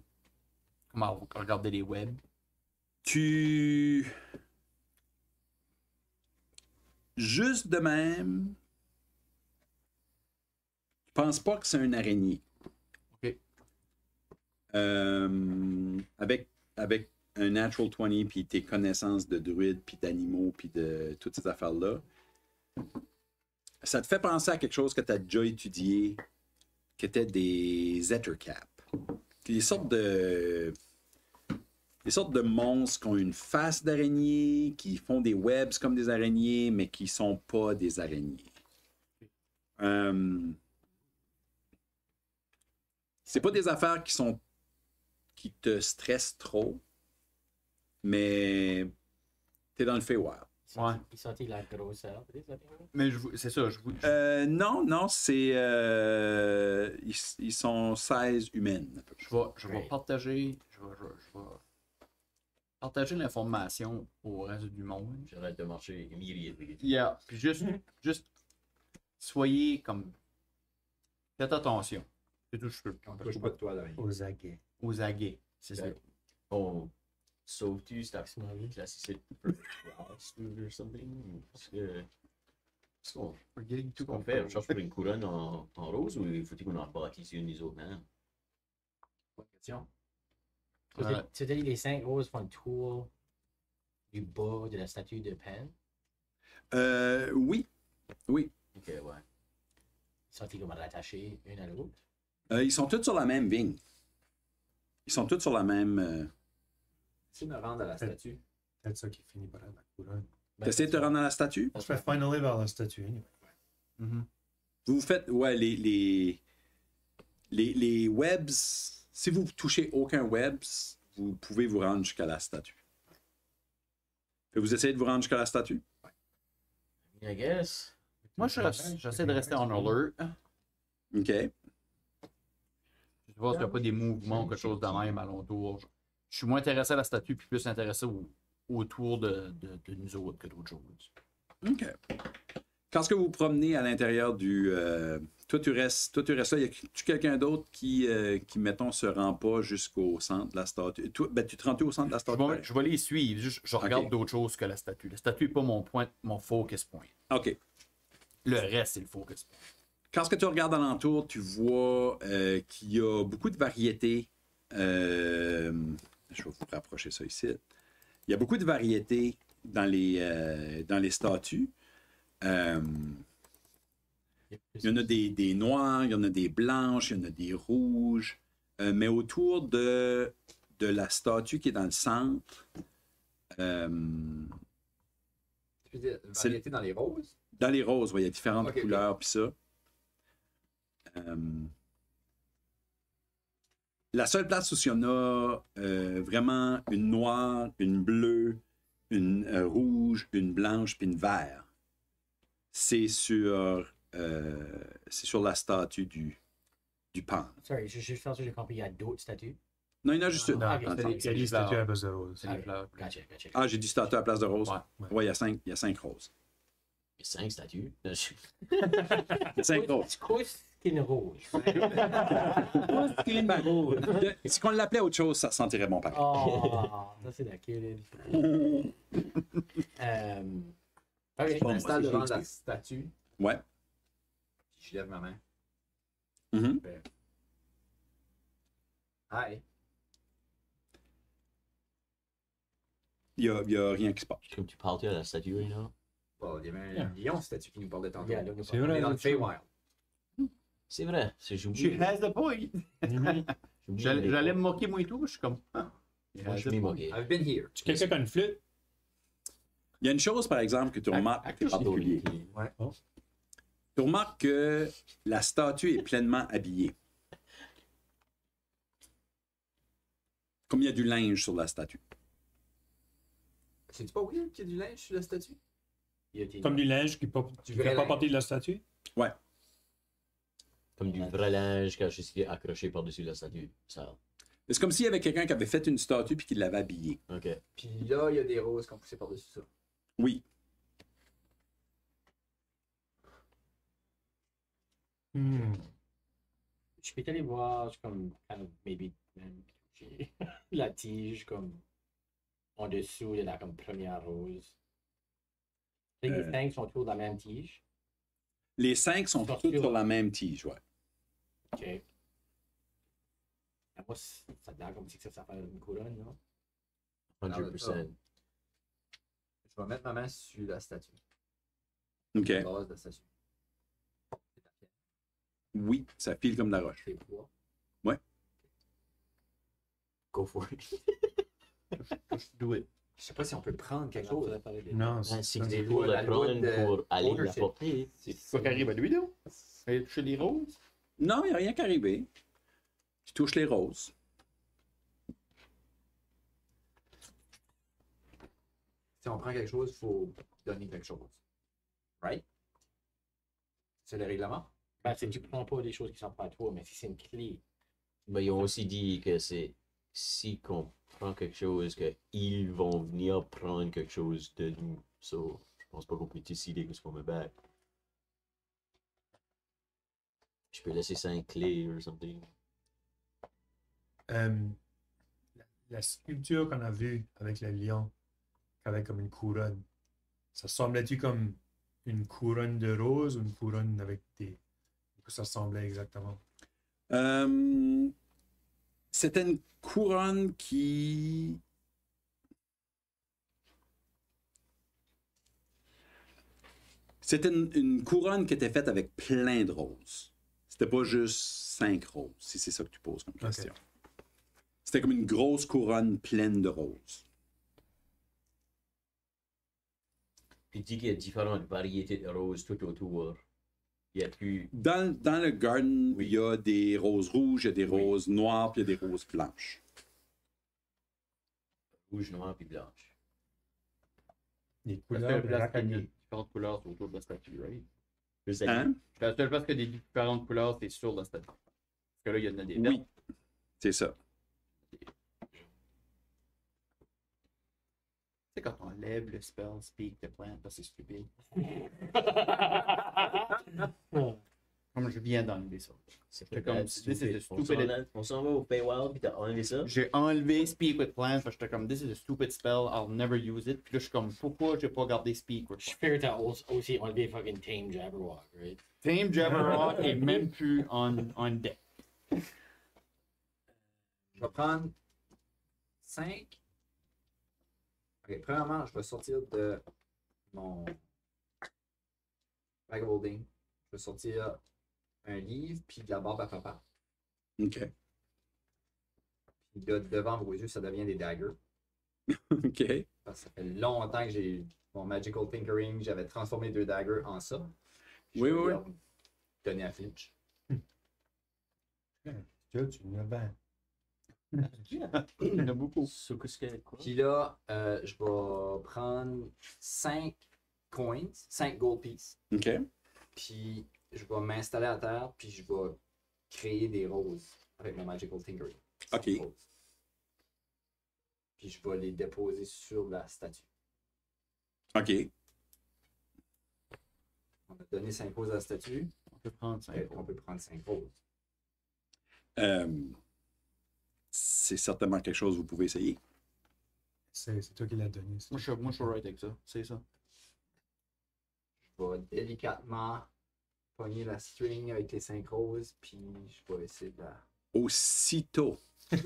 Comment regarder les webs? Juste de même, je pense pas que c'est une araignée. OK. Avec un Natural 20, puis tes connaissances de druides, puis d'animaux, puis de toutes ces affaires-là, ça te fait penser à quelque chose que tu as déjà étudié, qui était des Ettercap. Des sortes de monstres qui ont une face d'araignée, qui font des webs comme des araignées, mais qui sont pas des araignées. C'est pas des affaires qui te stressent trop, mais t'es dans le Feywild. Ouais. Ils sont-ils la grosseur? Mais c'est ça, je vous. Non, c'est. Ils sont 16 humaines. Je vais partager. Je vais partager l'information au reste du monde. J'arrête de marcher immediately. Yeah. Puis juste soyez comme Faites attention. C'est tout ce que je On peux. touche pas de toi, là. Aux aguets. Aux aguets. C'est ça. On sauve-tu cette classique or something? Parce qu'on Tout qu'on fait, on cherche pour une couronne en rose ou il faut-il qu'on en bâtisse une des autres maintenant? Bonne question. Tu as dit les 5 roses font le tour du bas de la statue de Pan. Oui. Oui. Ok, ouais. Sont-ils comme rattachés une à l'autre? Ils sont tous sur la même vigne. Ils sont tous sur la même. Tu me rendre à la statue. Peut-être ça qui finit par la couronne. T'essaies de te rendre à la statue? Je fais finaler vers la statue, anyway. Vous faites, ouais, les webs. Si vous touchez aucun webs, vous pouvez vous rendre jusqu'à la statue. Vous essayez de vous rendre jusqu'à la statue? I guess. Moi, j'essaie de rester en alert. OK. Je vois s'il n'y a pas des mouvements ou quelque chose de même alentour. Je suis moins intéressé à la statue puis plus intéressé autour de nous autres que d'autres choses. OK. Quand est-ce que vous vous promenez à l'intérieur du... toi, tu restes là. Y a-tu quelqu'un d'autre qui, mettons, se rend pas jusqu'au centre de la statue? Toi, ben, tu te rends où au centre de la statue? Je vais les suivre. Je regarde Ok. d'autres choses que la statue. La statue n'est pas mon focus point. OK. Le reste, c'est le focus point. Quand ce que tu regardes alentour, tu vois qu'il y a beaucoup de variétés. Je vais vous rapprocher ça ici. Il y a beaucoup de variétés dans les statues. Il y en a des noires, il y en a des blanches, il y en a des rouges. Mais autour de la statue qui est dans le centre, Tu veux dire, variété dans les roses? dans les roses, ouais, il y a différentes Ok, couleurs, puis ça. La seule place où il y en a vraiment une noire, une bleue, une rouge, une blanche, puis une verte, c'est sur la statue du pan. Sorry, je pense que j'ai compris, il y a d'autres statues. Non, il y en a juste une. Ah, dans ok, le Il centre. y a des statues à base de rose. C'est les fleurs. Gotcha. Ah, j'ai dit statue à la place de rose. Ouais. Ouais, il y a 5 roses. Il y a 5 statues. Il y a 5 roses. Qu'est-ce qu'une rose? Si on l'appelait autre chose, ça sentirait bon pareil. Oh, ça c'est laquelle. Ok. Je m'installe devant la statue, Ouais. puis je lève ma main. Mhm. Hi. Il y a rien qui se passe. Comme tu parles à la statue, right now? Bon, il y avait un lion statue qui nous parlait tantôt. Yeah, là, C'est On vrai. est dans le Feywild. C'est vrai, c'est She j'oublie. has the point. J'allais me moquer moi et tout, je suis comme. Ah. Moi, je m'y moquais. I've been here. Tu quelqu'un qui a une flûte? Il y a une chose, par exemple, que tu remarques qui est particulier. Tu remarques que la statue est pleinement habillée. Comme il y a du linge sur la statue. C'est-tu pas weird qu'il y ait du linge sur la statue? Comme du linge qui ne Du fait vrai pas linge. partie de la statue? Ouais. Comme du vrai linge caché qui est accroché par-dessus la statue. Ça. C'est comme s'il y avait quelqu'un qui avait fait une statue puis qui l'avait habillée. Ok. Puis là, il y a des roses qui ont poussé par-dessus ça. Oui. Je peux aller voir comme kind of maybe la tige comme en dessous de la comme première rose. Les 5 sont autour de la même tige. Les 5 sont Sur- tous sur la même tige, ouais. Ok. Moi, ça a l'air comme si ça fait une couronne, non? 100%. Je vais mettre ma main sur la statue. OK. La base de la statue. Oui, ça file comme de la roche. C'est poids. Go for it. Do it. Je sais pas si on peut prendre quelque chose. Non, Si c'est vous c'est êtes quoi, la la loi prendre de pour aller la ownership. porter. C'est quoi qui arrive à lui, là? Elle touche les roses? Non, il n'y a rien qui arrivé. Tu touches les roses. Si on prend quelque chose, il faut donner quelque chose. Right? C'est le règlement? Ben, c'est que tu prends pas des choses qui sont pas à toi, mais si c'est une clé. Mais ils ont aussi dit que c'est si qu'on prend quelque chose, qu'ils vont venir prendre quelque chose de nous. So, je pense pas qu'on peut décider ce qu'on me bat. Je peux laisser 5 clés ou something. La sculpture qu'on a vue avec le lion, avec comme une couronne, ça semblait-tu comme une couronne de rose ou une couronne avec des... Ça ressemblait exactement. C'était une couronne qui... C'était une couronne qui était faite avec plein de roses. C'était pas juste 5 roses, si c'est ça que tu poses comme question. C'était comme une grosse couronne pleine de roses. Puis dis qu'il y a différentes variétés de roses tout autour. Il y a plus. Dans le garden, il y a des roses rouges, il y a des roses noires, puis il y a des roses blanches. Rouge, noir puis blanche. Les Parce couleurs que de la place qu'il y a l'araignée. des différentes couleurs autour de la statue, right? Hein? La seule place qu'il y a des différentes couleurs, c'est sur la statue. Parce que là, il y en a des Oui, vertes. c'est ça. C'est quand on lève le spell Speak the Plant, parce que c'est stupide. Comme je viens d'enlever ça. C'est comme, this is a stupid- On s'en va au Feywild puis t'as enlevé ça. J'ai enlevé Speak with Plants, parce que j'étais comme, this is a stupid spell, I'll never use it. Puis là, je suis comme, pourquoi j'ai pas gardé Speak with Je Plants? figure t'as aussi enlevé fucking Tame Jabberwock, right? Tame Jabberwock est même plus on deck. Je vais prendre 5. Ok, premièrement, je vais sortir de mon bag of holding. Je vais sortir un livre puis de la barbe à papa. OK. Puis là, devant vos yeux, ça devient des daggers. OK. Parce que ça fait longtemps que j'ai mon Magical Tinkering, j'avais transformé 2 daggers en ça. Je Oui, vais oui, les donner à Finch. Tu l'as bien. Il y en a beaucoup. So, qu'est-ce que quoi? Puis là, je vais prendre 5 coins, 5 gold pieces. OK. Puis je vais m'installer à terre, puis je vais créer des roses avec mon Magical Tinkering. Ok. 5 roses. Puis je vais les déposer sur la statue. OK. On a donné 5 roses à la statue. On peut prendre 5. On peut prendre 5 roses. C'est certainement quelque chose que vous pouvez essayer. C'est toi qui l'as donné. Moi, je suis right avec ça. C'est ça. Je vais délicatement pogner la string avec les 5 roses, puis je vais essayer de la... Aussitôt que tu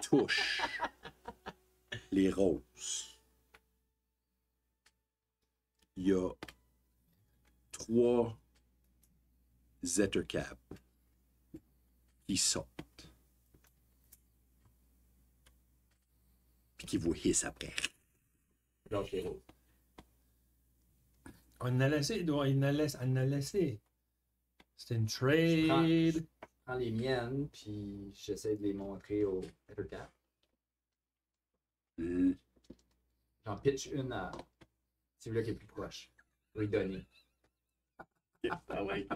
touches les roses, il y a 3 Zettercap qui sortent. Puis qui vous hissent après. Lâche les roses. On en a laissé, il en a laissé. C'était une trade. Je prends les miennes, puis j'essaie de les montrer au Ettercap. J'en pitch une à celui-là qui est plus proche. Pour lui donner. Ah ouais.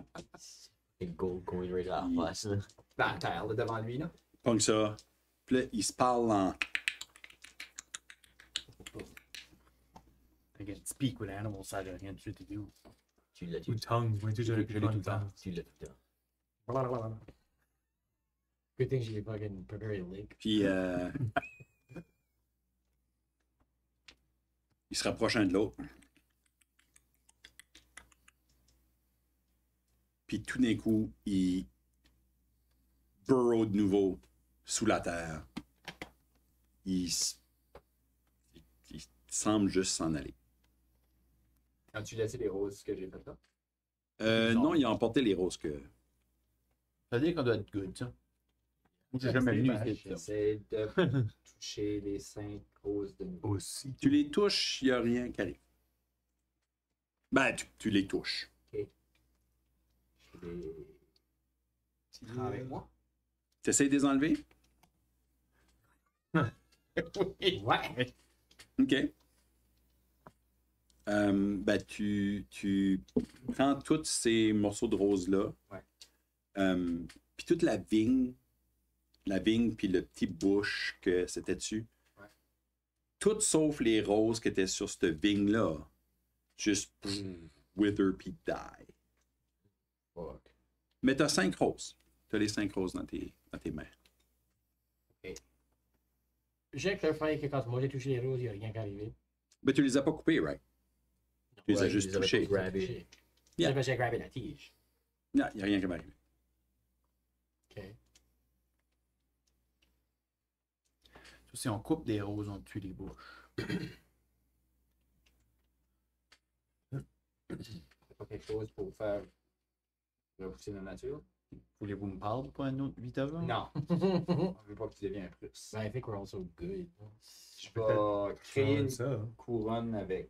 Les gold coin right à la face, là. Ben, à terre, là, devant lui, là. Pogne ça. Puis là, ils se parlent en. Again, speak with animals, ça n'a rien de suite à dire. Tu l'as Ou tout. tongue. Oui, toujours Je l'ai tout le temps. Tu l'as tout le temps. Good thing she fucking prepared a link. Puis ils se rapprochent un de l'autre. Puis tout d'un coup, ils burrow de nouveau sous la terre. Ils semblent juste s'en aller. As-tu laissé les roses que j'ai faites là? Non, ils ont emporté les roses que. Ça veut dire qu'on doit être good, ça. Moi, j'ai jamais venu ici. ça. J'essaie de toucher les 5 roses de nouveau. Aussi. Tu les touches, il n'y a rien qui arrive. Ben, tu les touches. Je les prends avec moi. Tu essaies de les enlever? Ouais! OK. Ben, tu prends tous ces morceaux de rose-là. Ouais. Puis toute la vigne puis le petit bush que c'était dessus. Ouais. Tout sauf les roses qui étaient sur cette vigne-là. Juste wither puis die. Fuck. Mais tu as 5 roses. Tu as les 5 roses dans tes mains. J'ai clarifié que quand moi j'ai touché les roses, il n'y a rien qui est arrivé. Mais tu les as pas coupées, right? Tu les as Ouais, juste ils avaient touchées. pas grabé. J'ai Yeah. parce que j'ai grabé la tige. Non, il n'y a rien qui va arriver. OK. Si on coupe des roses, on tue les bouches. C'est pas quelque chose pour faire repousser la nature? Voulez-vous me parler pour un autre 8 avant? Non. On veut pas que tu deviennes un plus. I think we're also good. Je vais créer une Ça. couronne avec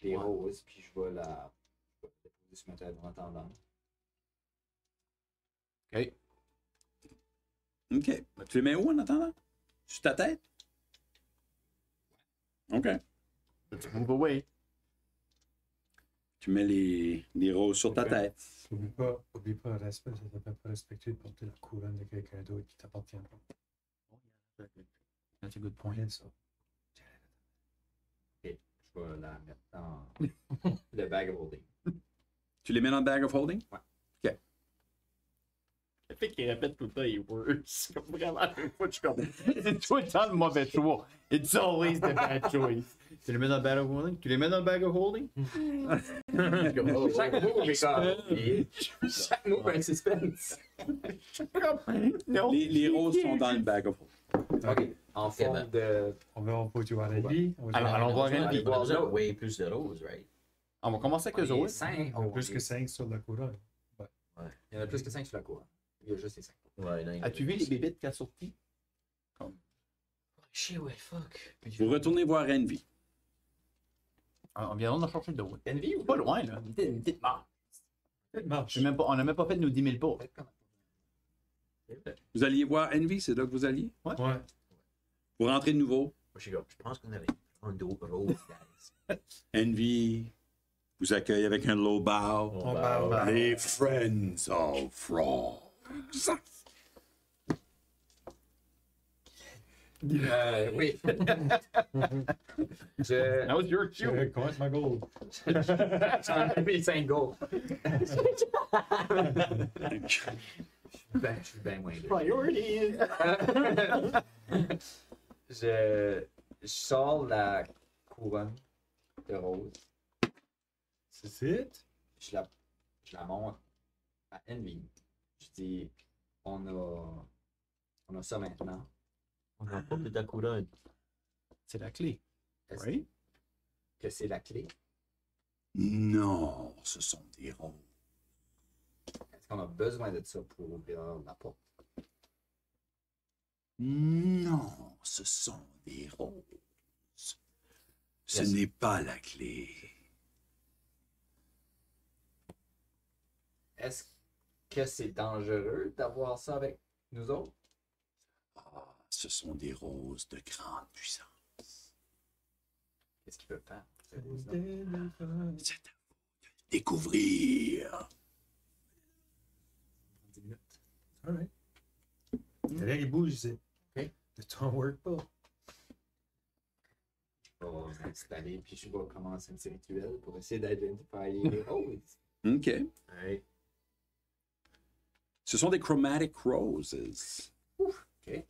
des Ouais. roses, puis je vais la déposer sur ma tête en attendant. Ok. OK. Tu les mets où en attendant? Sur ta tête? OK. Let's move away. Tu mets les roses sur ta Ok. tête. Oublie pas, respect, ça t'appelle pas respecter de porter la couronne de quelqu'un d'autre qui t'appartient pas. That's a good point. Bien ça. Je vais la mettre dans le bag of holding. Tu les mets dans le bag of holding? Ouais. OK. Le fait qu'il répète tout le temps les words, c'est comme vraiment à chaque fois, je suis comme. C'est tout le temps le mauvais choix. It's always the bad choice. Tu les mets dans le bag of holding? Tu les mets dans le bag of holding? Chaque mot est comme. Chaque mot est un suspense. Non. Les roses sont dans le bag of holding. Ok. En forme ben. de. On va voir la vie. Allons voir On a Randy. besoin de way plus de roses, right? On va commencer avec eux On est autres. 5. On a plus que 5 sur la couronne. Il y en a plus que 5 sur la couronne. Il y a juste les 5. Ouais, non, As-tu vu les bébites qui a sorti? Shit, ouais, fuck. Vous retournez voir Envy. On vient d'en chercher d'autres. Envy ou Pas loin, là. Une petite marche. Marche. On n'a même pas fait nos 10 000 pas. Vous alliez voir Envy, c'est là que vous alliez? Ouais. Vous rentrez de nouveau. Je pense qu'on avait un dos rose, guys. Envy vous accueille avec un low bow. On va. Les Friends of Frogs. Oui. Je. That was your cue. Commence ma gold. J'en ai mis 5 goals. Je suis bien moins good. Priorities! Je sors la couronne de rose. C'est it? Je la montre à Envy. Je dis, on a ça maintenant. On a pas de ta couronne. C'est la clé. Est-ce Right? que c'est la clé? Non, ce sont des roses. Est-ce qu'on a besoin de ça pour ouvrir la porte? Non, ce sont des roses. Ce Yes. n'est pas la clé. Est-ce que c'est dangereux d'avoir ça avec nous autres? Ah, ce sont des roses de grande puissance. Qu'est-ce qu'ils peuvent faire? ces C'est roses-là? C'est à vous de le découvrir. 10 minutes. Alright. T'as l'air, il bouge ici. Ok. Le temps work pas. Je vais m'installer puis je vais commencer un petit rituel pour essayer d'identifier les roses. OK. Alright. Ce sont des chromatic roses. OK.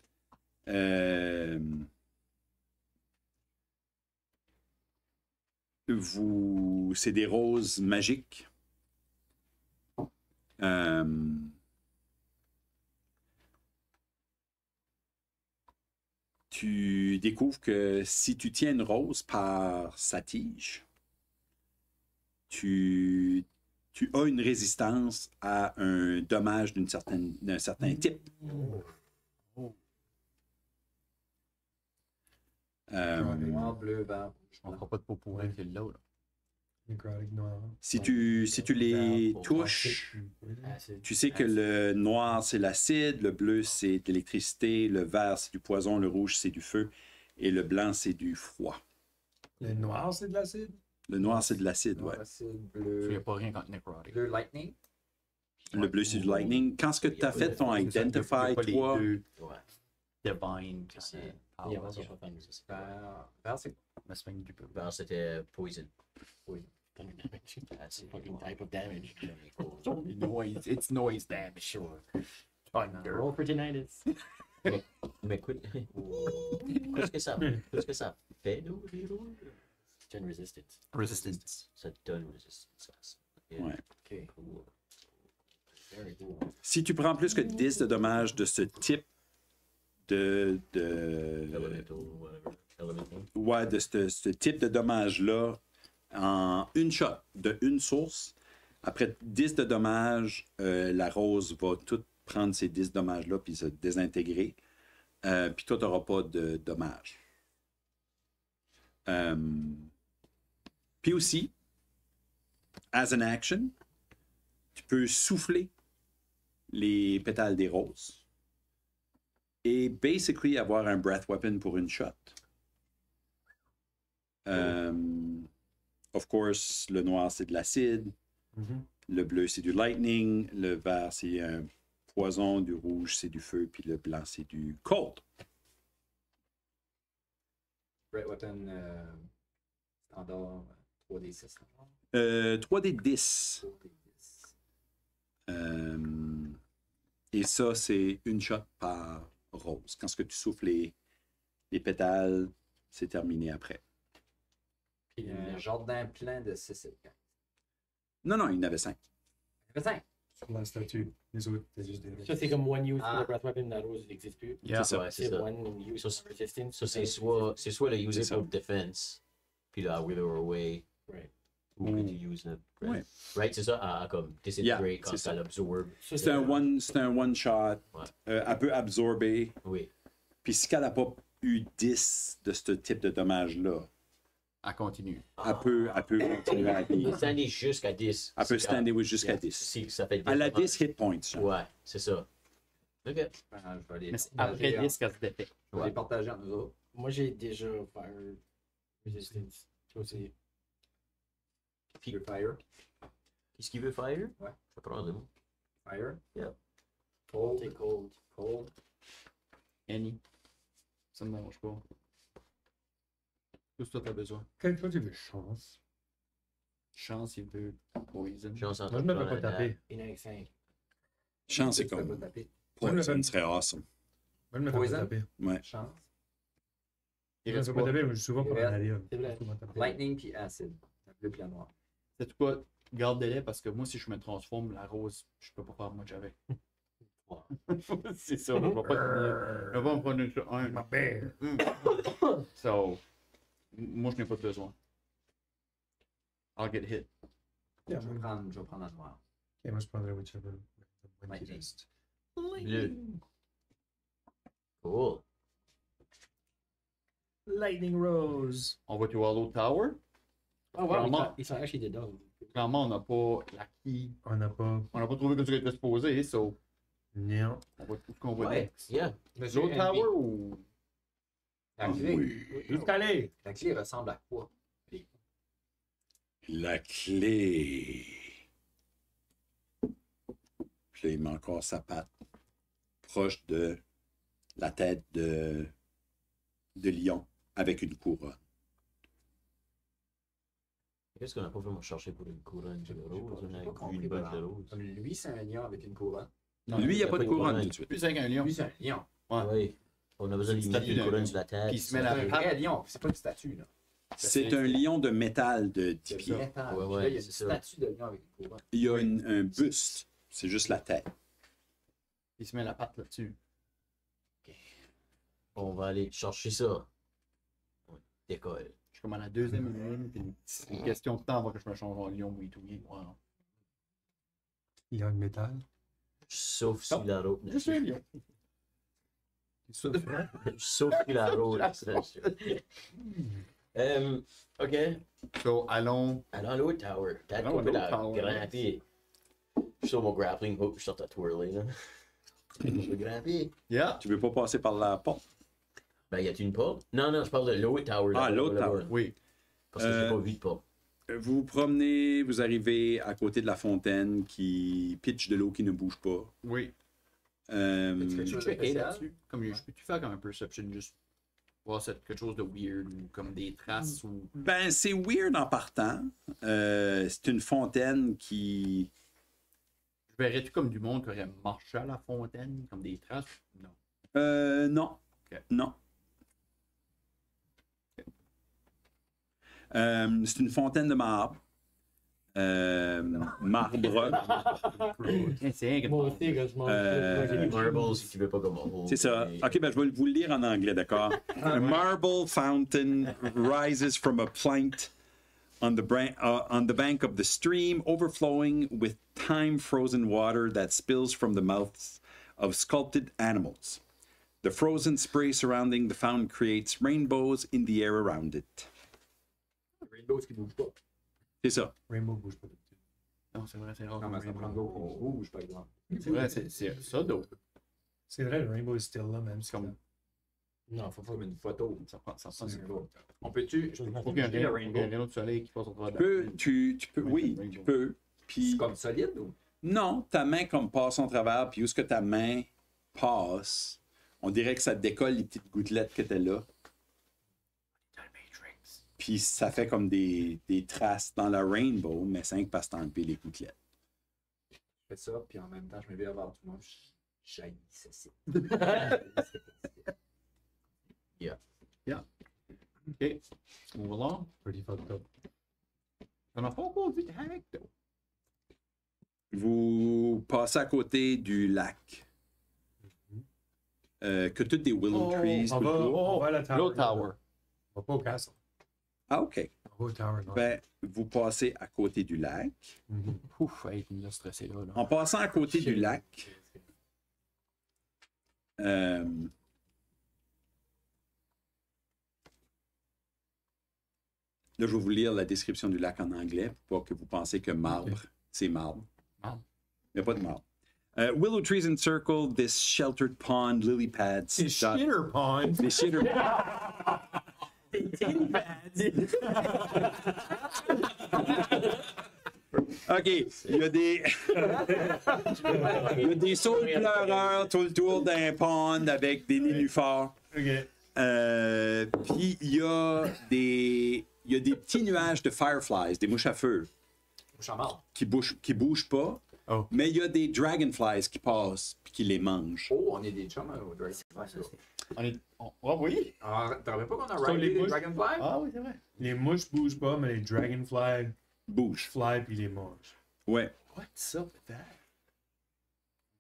C'est des roses magiques. Tu découvres que si tu tiens une rose par sa tige, tu as une résistance à un dommage d'un certain type. Noir, bleu, vert, rouge, On blanc. fera pas de pot pourri avec là. Necrotic noir. Si tu les touches, tu sais que le noir, c'est l'acide, le bleu, c'est de l'électricité, le vert, c'est du poison, le rouge, c'est du feu, et le blanc, c'est du froid. Le noir, c'est de l'acide? Le noir, c'est de l'acide, ouais. Noir, acide, Il n'y a bleu, pas rien contre Necrotic. bleu, lightning. Le bleu, c'est du lightning. Quand ce que tu as fait ton Identify, toi, Ouais. Divine. C'est- Yeah, that's what I'm Vert, c'est Ma semaine du peu. Vert, c'était poison. Thunder damage. That's That's a fucking type of damage. Noise. It's noise damage. Sure. Thunder. Roll for tinnitus. Mais qu'est-ce que ça fait, nous, les rouges? Gen resistance. Resistance. Ça donne résistance à ça. Ok, Ouais. Okay. cool. Very cool. Si tu prends plus que 10 de dommages de ce type de Elemental, whatever. Elemental. ouais, de ce type de dommage-là en une shot de une source, après 10 de dommages, la rose va tout prendre ces 10 dommages-là puis se désintégrer. Puis toi, tu n'auras pas de dommages. Puis aussi, as an action, tu peux souffler les pétales des roses et basically avoir un breath weapon pour une shot. Of course, le noir, c'est de l'acide. Le bleu, c'est du lightning. Le vert, c'est un poison. Du rouge, c'est du feu. Puis le blanc, c'est du cold. Red Weapon standard 3D6. 3d10. 3D10. Et ça, c'est une shot par rose. Quand ce que tu souffles les pétales, c'est terminé après. Puis un jardin plein de 6 et 4. Non, il y en avait 5. Ça fait 5. Sur la statue. Les autres, c'est juste des. Ça, c'est comme one use Ah. pour le breath weapon. La rose n'existe plus. Yeah. C'est ça. Ouais, c'est C'est ça. one use Ça, for resistance. Ça, c'est soit le user C'est ça. pour defense, puis là, wither away, Right. ou que tu uses le. Ouais. Right, c'est ça, à comme disintegrate Yeah, quand c'est ça ça. l'absorbe. Ça, C'est un one shot. Ouais. Elle peut absorber. Oui. Puis si elle n'a pas eu 10 de ce type de dommage-là, Elle continue. elle peut continuer à Il peut vivre. stander jusqu'à 10. Elle peut stander with jusqu'à Yeah. 10. Si ça fait 10. Elle a 10 hit points. genre. Ouais, c'est ça. Ok. Je vais les Mais c'est partager après en- 10 qu'elle se défait. je vais les partager entre nous autres. Moi, j'ai déjà fire resistance. Toi aussi. Puis Fire. Qu'est-ce qu'il veut faire? Ouais. Je vais prendre le mot. Fire. Yeah. Cold. Take cold. Cold. Any. Ça me dérange pas. Tout ce que tu as besoin. Quelle fois tu veux chance? Chance, il veut poison. Chance en Moi, je me fais pas taper. Il y en a 5. Chance, c'est Tu peux comme. pas taper. Poison serait awesome. Moi, je me fais Poison? pas taper. Ouais. Chance. Il Je me reste fais pas quoi? taper, mais je suis souvent pour Il un reste- alien. c'est vrai. Souvent taper. Lightning puis acid. La bleu puis la noire. C'est quoi? Garde-les parce que moi, si je me transforme, la rose, je peux pas faire much avec. C'est ça, je vais pas tenir. Je vais pas me prendre un. Ma belle. So, moi, je n'ai pas de besoin. I'll get hit. Yeah, Je vais prendre la noire. Ok, moi, je prendrais whichever. Lightning. Bleu. Cool. Lightning Rose. On va to Hollow Tower. Oh, wow. Clairement. Ils sont actually dedans. Clairement, on n'a pas la key. On n'a pas. On n'a pas trouvé que tu étais supposé, so Non. on va tout ce qu'on va Ouais. next. Yeah. Monsieur L'autre Henry, tower ou. La clé. Jusqu'à aller. La clé ressemble à quoi? La clé. Puis là, il met encore sa patte proche de la tête de lion avec une couronne. Qu'est-ce qu'on a pas vraiment cherché pour une couronne de rose? On a J'ai pas vu compris, une botte de voilà. rose. Comme lui, c'est un lion avec une couronne. Non, Lui, il n'y a y a pas de pas de couronne couronne. tout de suite. Plus c'est un lion. Lui, c'est un lion. Ouais. Oui. On a besoin de C'est lui une mettre statue une d'un couronne lion. sur la tête. Qui se met C'est la un patte. vrai lion. C'est pas une statue, là. C'est un lion de métal de 10 C'est pieds. métal. Ouais, Puis ouais, là, il y a une c'est ça. statue de lion avec une couronne. Il y a un buste. C'est juste la tête. Il se met la patte là-dessus. On va aller chercher ça. On décolle. Je suis comme à la deuxième ligne, puis c'est une question de temps avant que je me change en lion ou tout. Wow. Il y a un métal. Sauf si la rose. Je suis un lion. Sauf Sauf si la rose. Ok. So, allons. Allons à l'autre tower. Peut-être Allons à qu'on peut l'autre la tower. grimper. Je suis sur mon grappling hook, je sors à twirler. Là. On peut grimper. Yeah. Tu veux pas passer par la porte? Ben, y a-t-il une porte? Non, je parle de l'autre tower. Ah, là, l'autre là-bas. tower. Oui. Parce que j'ai pas vu de porte. Vous vous promenez, vous arrivez à côté de la fontaine qui pitch de l'eau qui ne bouge pas. Oui. Euh, Quelque chose de Checker spécial. là-dessus. Comme je peux-tu faire comme un perception juste voir quelque chose de weird ou comme des traces ou. Ben, c'est weird en partant. C'est une fontaine qui... Je verrais-tu comme du monde qui aurait marché à la fontaine, comme des traces? Non. Non. Ok. Non. C'est une fontaine de marbre. Marbre. C'est Moi aussi, quand je mange Euh, Marble, si tu veux pas comme. C'est ça. OK, ben, je vais vous le lire en anglais, d'accord? A marble fountain rises from a plant on the bank of the stream, overflowing with time-frozen water that spills from the mouths of sculpted animals. The frozen spray surrounding the fountain creates rainbows in the air around it. Rainbow, qui bouge pas. C'est ça. Rainbow bouge pas d'habitude. Non, c'est vrai, c'est rare. Non, mais ça prend de l'eau qui bouge, par exemple. C'est vrai, c'est ça d'eau. C'est vrai, le Rainbow est still là, même si Comme- Non, faut faire une photo. Ça prend c'est du pas. On peut-tu. Je Faut peux qu'il y ait toucher le un rainbow. rayon de soleil qui passe au travers Tu peux, oui, tu peux. Puis, C'est comme solide ou? non, ta main comme passe en travers, puis où est-ce que ta main passe, on dirait que ça décolle les petites gouttelettes que t'as là. Puis ça fait comme des traces dans le rainbow, mais c'est rien que parce que t'as enlevé les gouttelettes. Je fais ça, puis en même temps, je me vais avoir tout le monde. J'haïs ceci. OK. Move along. Pretty fucked up. On a pas encore vu de hack, though. Vous passez à côté du lac. Que toutes des willow trees. On va à la tower. L'autre tower. On va pas au castle. Ah, OK. On va au tower, non? Ben, vous passez à côté du lac. Mhm. Ouf, hey, il nous a stressé là. En passant à côté du lac, là, je vais vous lire la description du lac en anglais pour pas que vous pensez que marbre, c'est marbre. Marbre. Il n'y a pas de marbre. Willow trees encircle this sheltered pond, lily pads. C'est Shitter Pond. Des shitter... OK, il y a des... il y a des saules pleureurs tout le tour d'un pond avec des nénuphars. OK. Puis il y a des petits nuages de fireflies, des mouches à feu, Mouche en marbre. qui bougent pas. Oh. Mais il y a des dragonflies qui passent puis qui les mangent. Oh, on est des chums au Dragonfly. On est. Ah oui? Ah, t'en rappelles pas qu'on a Sur ridé les des mouches. Dragonfly? Ah oui, c'est vrai. Les mouches bougent pas, mais les dragonflies Bouge. fly puis les mangent. Ouais. What's up with that?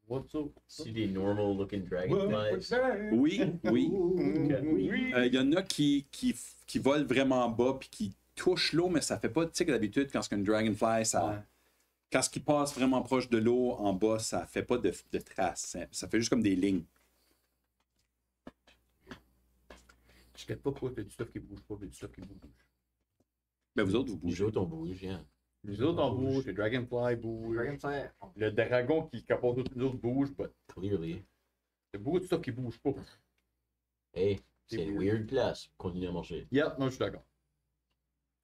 What's up? C'est des normal looking dragonflies. Oui, oui. Ok. Il y en a qui volent vraiment bas puis qui touchent l'eau, mais ça fait pas, tu sais que d'habitude, quand c'est une dragonfly, ça... Ouais. Quand ce qui passe vraiment proche de l'eau en bas, ça fait pas de traces. Ça fait juste comme des lignes. Je sais pas pourquoi il y a du stuff qui bouge pas, il y a du stuff qui bouge. Ben vous autres, vous Les bougez. autres, on bouge, hein. Les autres en bougent, les dragonflies bougent. Dragonfly, Le dragon qui capote tous les autres bouge, mais Clearly. il y a beaucoup de stuff qui bouge pas. Hey, c'est C'est une weird. weird place. Continue à marcher. Yeah, non, je suis d'accord.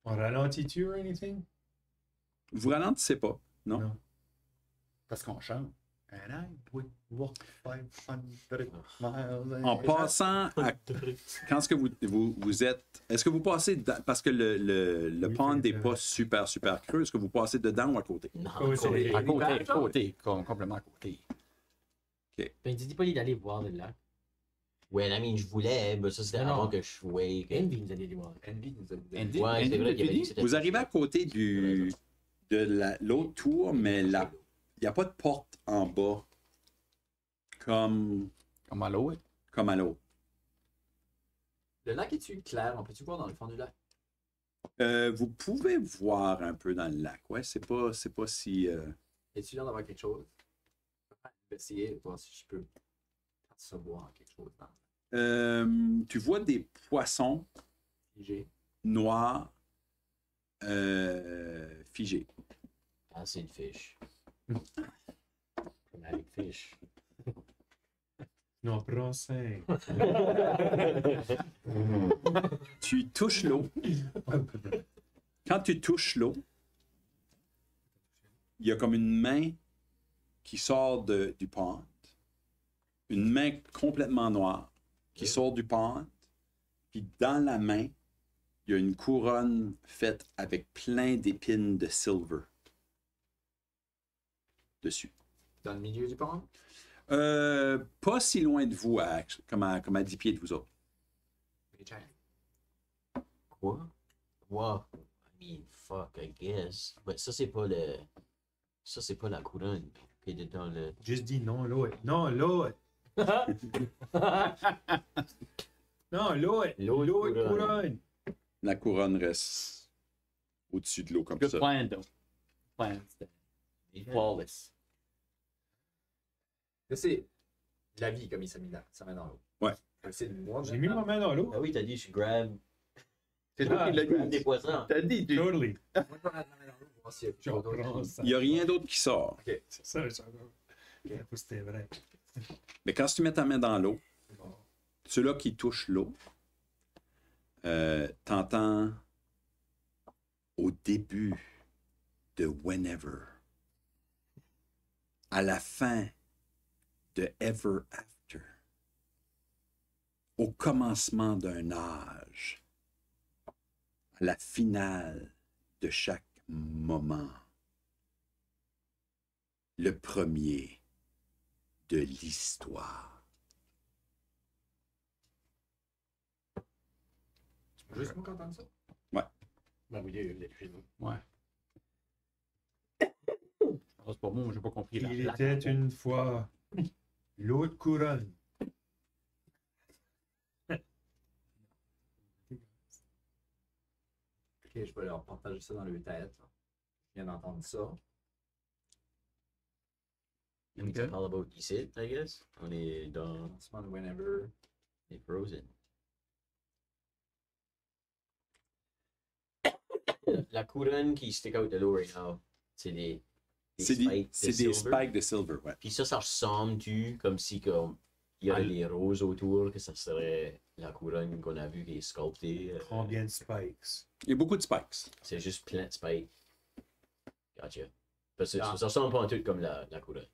On ralentit-tu ou anything? Vous ralentissez pas, non? Non. Parce qu'on chante. And I would walk 500 miles. En passant à... Quand est-ce que vous êtes... Est-ce que vous passez... Parce que le Oui, pond c'est n'est pas super creux. Est-ce que vous passez dedans ou à côté? Non, Oui, c'est les- À côté, complètement à côté. Ben, dis pas d'aller voir le lac. Ouais, I mean, je voulais, mais ça c'était Non, avant non. que je voyais. que- Envy nous allait les voir. Envy nous a dit. Andy, Ouais, c'est vrai qu'il avait dit que c'était. Vous arrivez à côté de l'autre tour, mais il n'y a pas de porte en bas comme Comme à l'eau. à l'autre. Le lac est-tu clair? On peut-tu voir dans le fond du lac? Vous pouvez voir un peu dans le lac. Ouais, c'est pas si... Es-tu l'air d'avoir quelque chose? Je vais essayer de voir si je peux percevoir quelque chose dans tu vois des poissons le figé. noirs figés. Ah, c'est une fiche. Comme avec Fish. Non, prends 5. Tu touches l'eau. Quand tu touches l'eau, il y a comme une main qui sort du pond. Une main complètement noire qui sort du pond. Puis dans la main, il y a une couronne faite avec plein d'épines de silver dessus. Dans le milieu du pont? Pas si loin de vous, comme à 10 pieds de vous autres. Quoi? Wow. I mean, fuck, I guess. Mais ça, c'est pas le. Ça, c'est pas la couronne qui est dans le. Juste dis non, l'autre. Non, l'autre. Non, l'autre. L'autre L'autre couronne. couronne. La couronne reste au-dessus de l'eau comme Good ça. plan, though. Plan. Flawless. Là, c'est la vie comme il s'est mis là. Ça met dans l'eau. Ouais. C'est moi. J'ai mis ma main dans l'eau. Ah oui, t'as dit, je grab. C'est toi qui l'as Grab dit. des poissons. T'as dit, tu. Totally. Moi, je vais mettre ma main dans l'eau pour voir s'il y a quelque Je chose d'autre. reprends ça. Il n'y a rien d'autre qui sort. Ok. C'est ça, ça. C'était vrai. Mais quand tu mets ta main dans l'eau, ceux-là qui touchent l'eau, t'entends au début de Whenever, à la fin de Ever After, au commencement d'un âge, à la finale de chaque moment, le premier de l'histoire. Juste moi qui entends ça. Ben oui, il est chez nous. Ouais. C'est pas moi, j'ai pas compris. Il La était une fois l'autre couronne. Ok, je vais leur partager ça dans leur tête. Je viens d'entendre ça. We can talk about ici, I guess. On est dans Lancement de Whenever. les Frozen. La couronne qui stick out de l'eau right now, c'est des C'est des silver. spikes de silver, ouais. Puis ça ressemble-tu comme si comme, il y avait des roses autour, que ça serait la couronne qu'on a vue qui est sculptée. Combien de spikes? Il y a beaucoup de spikes. C'est juste plein de spikes. Gotcha. Parce que Ah. ça ressemble pas en tout comme la couronne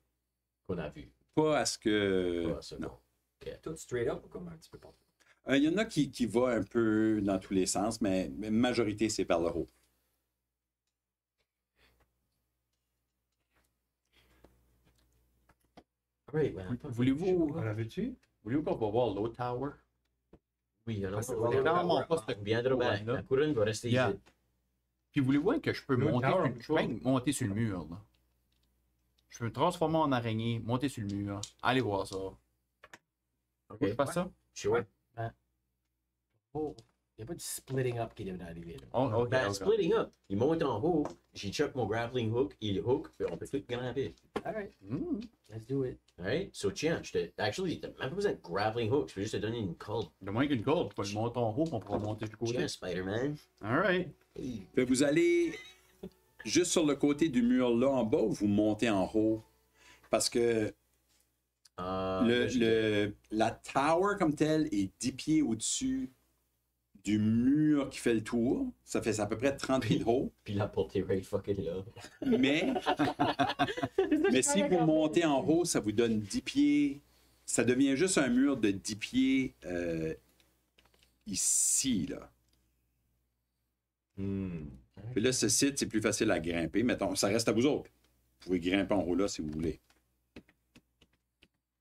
qu'on a vue. Pas à ce que... Pas ça, non. Tout straight up ou comme un petit peu partout? Il y en a qui vont un peu dans tous les sens, mais la majorité, c'est vers le haut. Right, ben, Voulez-vous On l'avait-tu? qu'on va voir l'autre tower? oui, alors c'est on vraiment viendra pas cette ben, couronne-là. la couronne va rester Yeah. ici. Puis voulez-vous que je peux L'autre monter, tower, je peux même monter sur le mur, là? Je peux me transformer en araignée, monter sur le mur. Allez voir ça. Ok. Je fasse ça? Sure. Oh, il n'y a pas du splitting up qui devait arriver. Là. Oh, ok, Ben, ok. splitting up. Il monte en haut, j'y chuck mon grappling hook, il hook, puis on peut tout grimper. Alright, Hmm. let's do it. Alright? So tiens, actually, t'as même pas besoin de grappling hook, je peux juste te donner une corde. De moins qu'une corde, tu peux le monter en haut, puis on pourra monter du côté. Tiens, Spider-Man. Alright. Hey. Fait que vous allez juste sur le côté du mur là en bas, vous montez en haut. Parce que la tower comme telle est 10 pieds au-dessus du mur qui fait le tour. Ça fait à peu près 30 pieds de haut. Puis la portée right fucking là. Mais si vous montez en haut, ça vous donne 10 pieds. Ça devient juste un mur de 10 pieds ici, là. Puis là, ce site, c'est plus facile à grimper. Mettons, ça reste à vous autres. Vous pouvez grimper en haut là si vous voulez.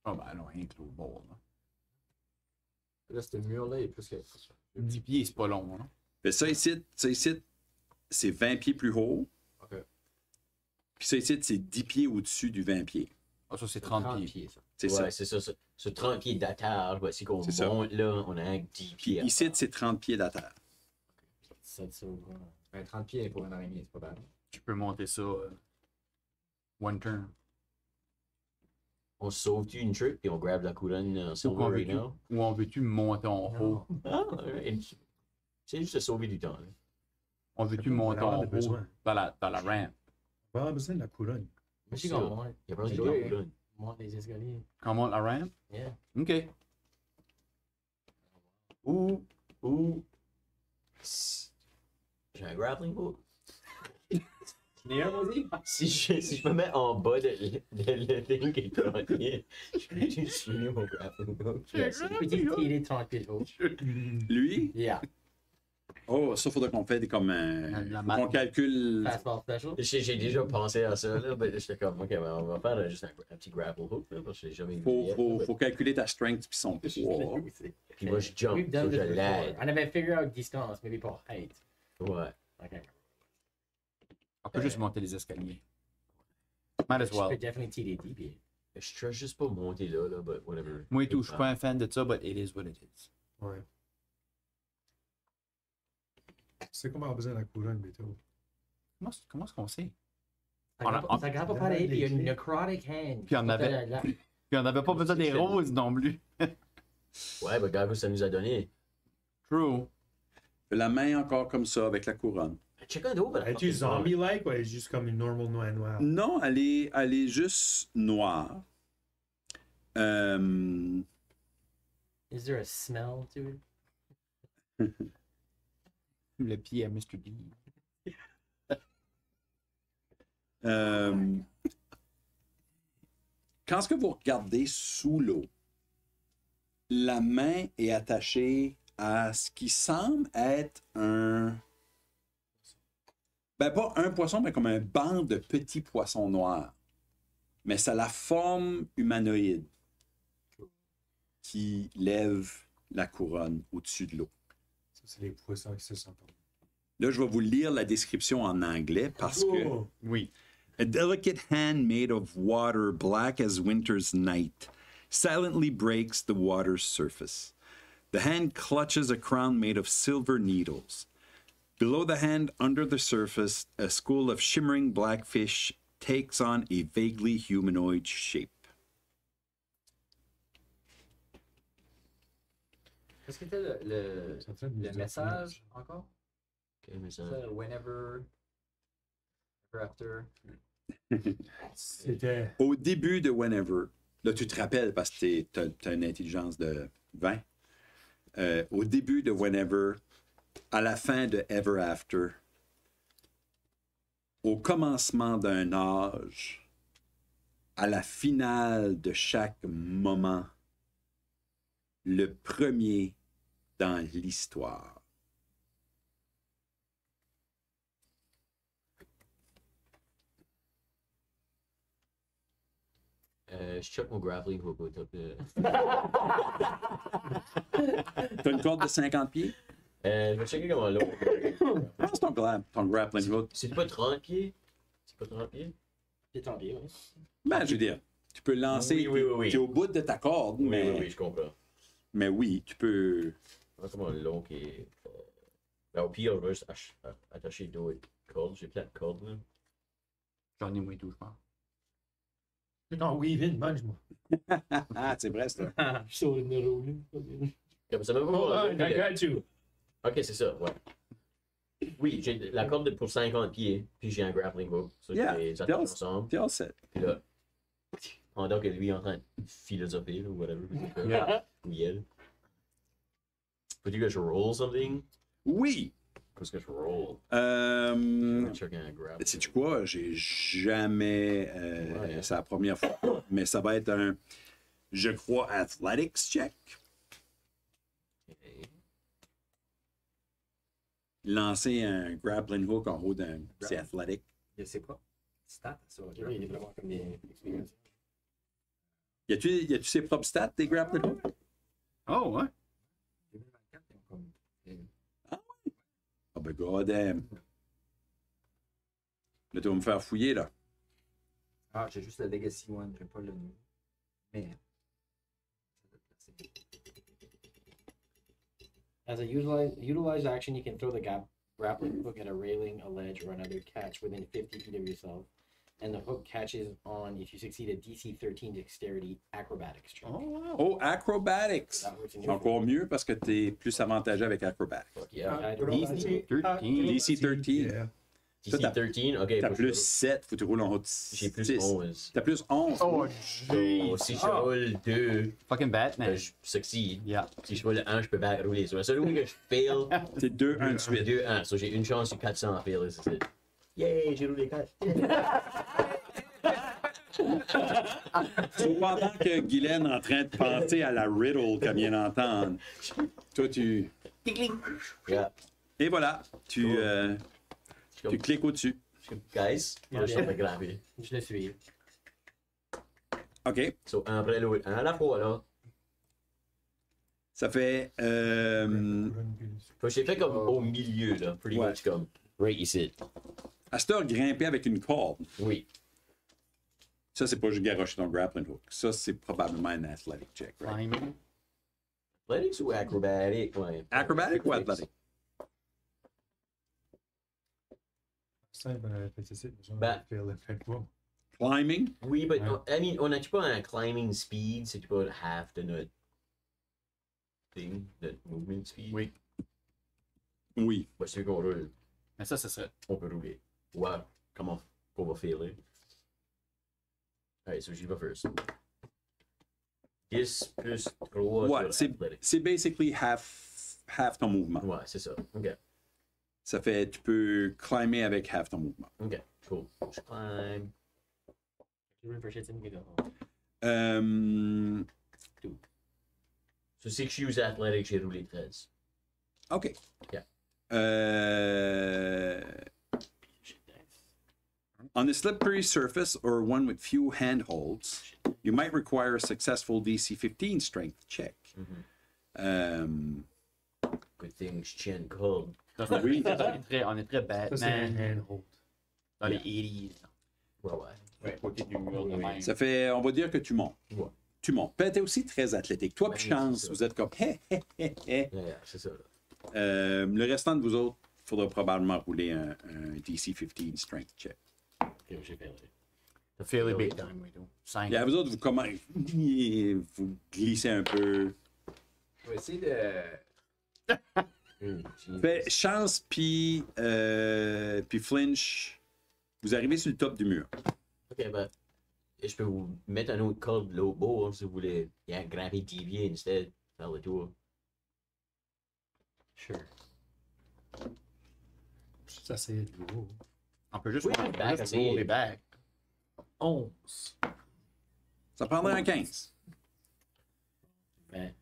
Ah ben non, rien que l'autre bord, là. Là, ce mur-là est plus que. 10 pieds, c'est pas long, hein? Fait ça ici, c'est 20 pieds plus haut. Ok. Puis ça ici, c'est 10 pieds au-dessus du 20 pieds. Ah, ça, c'est 30 pieds. ça. C'est Ouais, ça. c'est ça. Ce 30 pieds d'attache, voici qu'on C'est ça. monte là, on a 10 Puis pieds. ici, c'est 30 pieds de terre. Ça, ça, ouais. Ben, 30 pieds pour une araignée, c'est pas bad. Tu peux monter ça one turn. On se sauve-tu une trip, puis on grab la couronne en Ou silver on right veut-tu now? ou on veut-tu monter en haut? Ah, alright. C'est juste de sauver du temps. Là. On veut-tu On monter va avoir en haut besoin. dans la rampe? On va avoir besoin de la couronne. Moi, je Ça, qu'on monte, il y a pas besoin de Oui. la couronne. monte les escaliers. Quand on monte la rampe? Yeah. OK. Ou. J'ai un grappling hook. J'en ai un, moi aussi. Si je me mets en bas de le thing qui est premier, je peux utiliser mon grappling hook. Je vais essayer. Petit tiré 30 pieds de haut. Lui? Yeah. Oh, ça, faudrait qu'on fait comme La faut maths. qu'on calcule. Fastball special. J'ai déjà pensé à ça, là, mais j'étais comme, ok, ben, on va faire juste un petit grapple hook, là, parce que j'ai jamais vu. Faut calculer ta strength puis son poids. Puis moi, je jump, We've so done je this l'aide. before. On avait figure out distance, maybe pour height. Ouais. Okay. On peut juste monter les escaliers. Might as Je peux well. definitely tirer 10 pieds. Je suis juste pas monter là, but whatever. Moi et tout, je suis pas un fan de ça, but it is what it is. Ouais. C'est comment on a besoin de la couronne, bientôt. Comment est-ce qu'on sait? Ça grappe pas pareil, puis il y a une necrotic hand. Puis on avait- Puis on n'avait pas besoin des roses non plus. Ouais, ben, regarde, ça nous a donné. True. La main encore comme ça avec la couronne. Check un d'autre, Es-tu zombie-like ou elle est juste comme une normal noire? Non, elle est juste noire. Is there a smell to it? Le pied à Mr. B. Quand ce que vous regardez sous l'eau, la main est attachée à ce qui semble être un... Ben, pas un poisson, mais comme un banc de petits poissons noirs. Mais ça a la forme humanoïde qui lève la couronne au-dessus de l'eau. Ça, c'est les poissons qui se sentent. Là, je vais vous lire la description en anglais parce que... Oh! Oui. A delicate hand made of water black as winter's night silently breaks the water's surface. The hand clutches a crown made of silver needles. Below the hand, under the surface, a school of shimmering black fish takes on a vaguely humanoid shape. Qu'est-ce que c'était le message encore? Ok, mais ça. Ça, whenever, ever after. C'était. Au début de Whenever, là tu te rappelles parce que tu as une intelligence de 20. Au début de Whenever, à la fin de Ever After, au commencement d'un âge, à la finale de chaque moment, le premier dans l'histoire. Je check mon grappling hook au top. T'as une corde de 50 pieds? Je vais checker comment l'autre. Ah, c'est ton grappling hook. C'est pas 30 pieds? C'est pas 30 pieds? C'est tant bien, oui. Ben, je veux dire, tu peux lancer, Oui. tu es au bout de ta corde, mais, Oui, je comprends. mais oui, tu peux... Ah, comment long qui est. Ben, au pire, je vais juste attacher d'autres cordes. J'ai plein de cordes là. J'en ai moi et tout, je pense. Non, oui, Vin, mange-moi. Ah, c'est vrai, ça. Je suis sur le numéro, là. Comme ça même Oh, pas. I got you. Ok, c'est ça, ouais. Oui, j'ai la corde pour 50 pieds, puis j'ai un grappling hook. Ça, Yeah, je les t'es attache all- ensemble. T'es all set. Puis là, pendant que lui est en train de philosopher ou whatever. Ou elle. Faut-tu que je roll something? Oui! Qu'est-ce que je roll? Checker un grapple. Sais-tu quoi? J'ai jamais... Ouais. C'est la première fois. Mais ça va être un, je crois, athletics check. Ok. Lancer un grappling hook en haut d'un... C'est athletic. Je sais pas. Stat, ça. Oui, il est vraiment comme des expériences. Y a-tu ses propres stats, des grappling hooks? Oh, ouais. 2024, ils ont comme. Ah ben, god damn. Là, tu vas me faire fouiller, là. Ah, j'ai juste le Legacy One, j'ai pas le. Mais. As a utilized action, you can throw the grappling hook at a railing, a ledge, or another catch within 50 feet of yourself. And the hook catches on if you succeed a DC 13 dexterity acrobatics check. Oh, acrobatics! That works in your Encore mieux parce que t'es plus avantageux avec acrobatics. Fuck yeah. DC 13. DC 13. Yeah. Ça, t'as- DC 13, ok. T'as faut que plus je- 7, faut que tu roules en haut de J'ai plus 6. 11. T'as plus 11. Oh, So, si je roule 2, Fucking Batman. je succeed. Yeah. Si je roule 1, je peux pas rouler. So, la seule fois que je fail, C'est 2, 1 de suite. 2, 1. So, j'ai une chance sur 400 à fail, c'est ça. Yeah, j'ai roulé 4. So, pendant que Guylaine est en train de penser à la riddle qu'elle vient d'entendre, toi, tu... Yeah. Et voilà, tu cliques au-dessus. Guys, là, je suis gravé. Je le suis. OK. So, un après l'autre, un à la fois, là. Ça fait... Faut que j'ai fait comme au milieu, là. Pretty Ouais. much comme right ici. à cette heure, grimper avec une corde. Oui. Ça, c'est pas juste garocher ton grappling hook. Ça, c'est probablement un athletic check, right? Climbing. Athletics ou acrobatic? Ouais. Acrobatic ou athletic? Ben- Climbing? Oui, but Ouais. I mean, on n'a-tu pas un climbing speed? C'est pas half de notre thing, notre movement speed? Oui. Oui. Bah, c'est qu'on roule, Mais ça, ce serait. on peut rouler. Ouais, comment on va faire là? Alright, so j'y vais first. 10 plus 3 Ouais, sur c'est athletic. c'est basically half ton mouvement. Ouais, c'est ça. Ok, Ça fait, tu peux climber avec half ton mouvement. ok, cool. Je climb. Je veux prochaine team qui est Euh, So si je use athletic, j'ai roulé 13. OK. Yeah. On a slippery surface or one with few handholds, you might require a successful DC 15 strength check. Good thing je tiens une corde. Ça, c'est- Oui. on est très Ça, c'est un Batman handhold. dans les 80s. Ouais, ouais. Ouais, côté du mur de même. Ça fait, on va dire que tu montes. Ouais. Tu montes. Puis t'es aussi très athlétique. Toi, Ben puis oui, Chance, c'est ça. vous êtes comme hé, hé, hé, hé. Yeah, c'est ça. Là. Le restant de vous autres, il faudra probablement rouler un DC 15 strength check. que j'ai fait. C'est fairly big time, we do. 5. Puis à vous autres, vous vous glissez un peu. Je vais essayer de. Fait, Chance puis Flinch, vous arrivez sur le top du mur. Ok, ben, je peux vous mettre un autre corde de l'autre bord si vous voulez. Il y a un grimper dévié instead. Faire le tour. Sure. Ça, c'est lourd. On peut juste Oui, on peut back, juste c'est- roll les back. 11. Ça prendrait un 15. Mais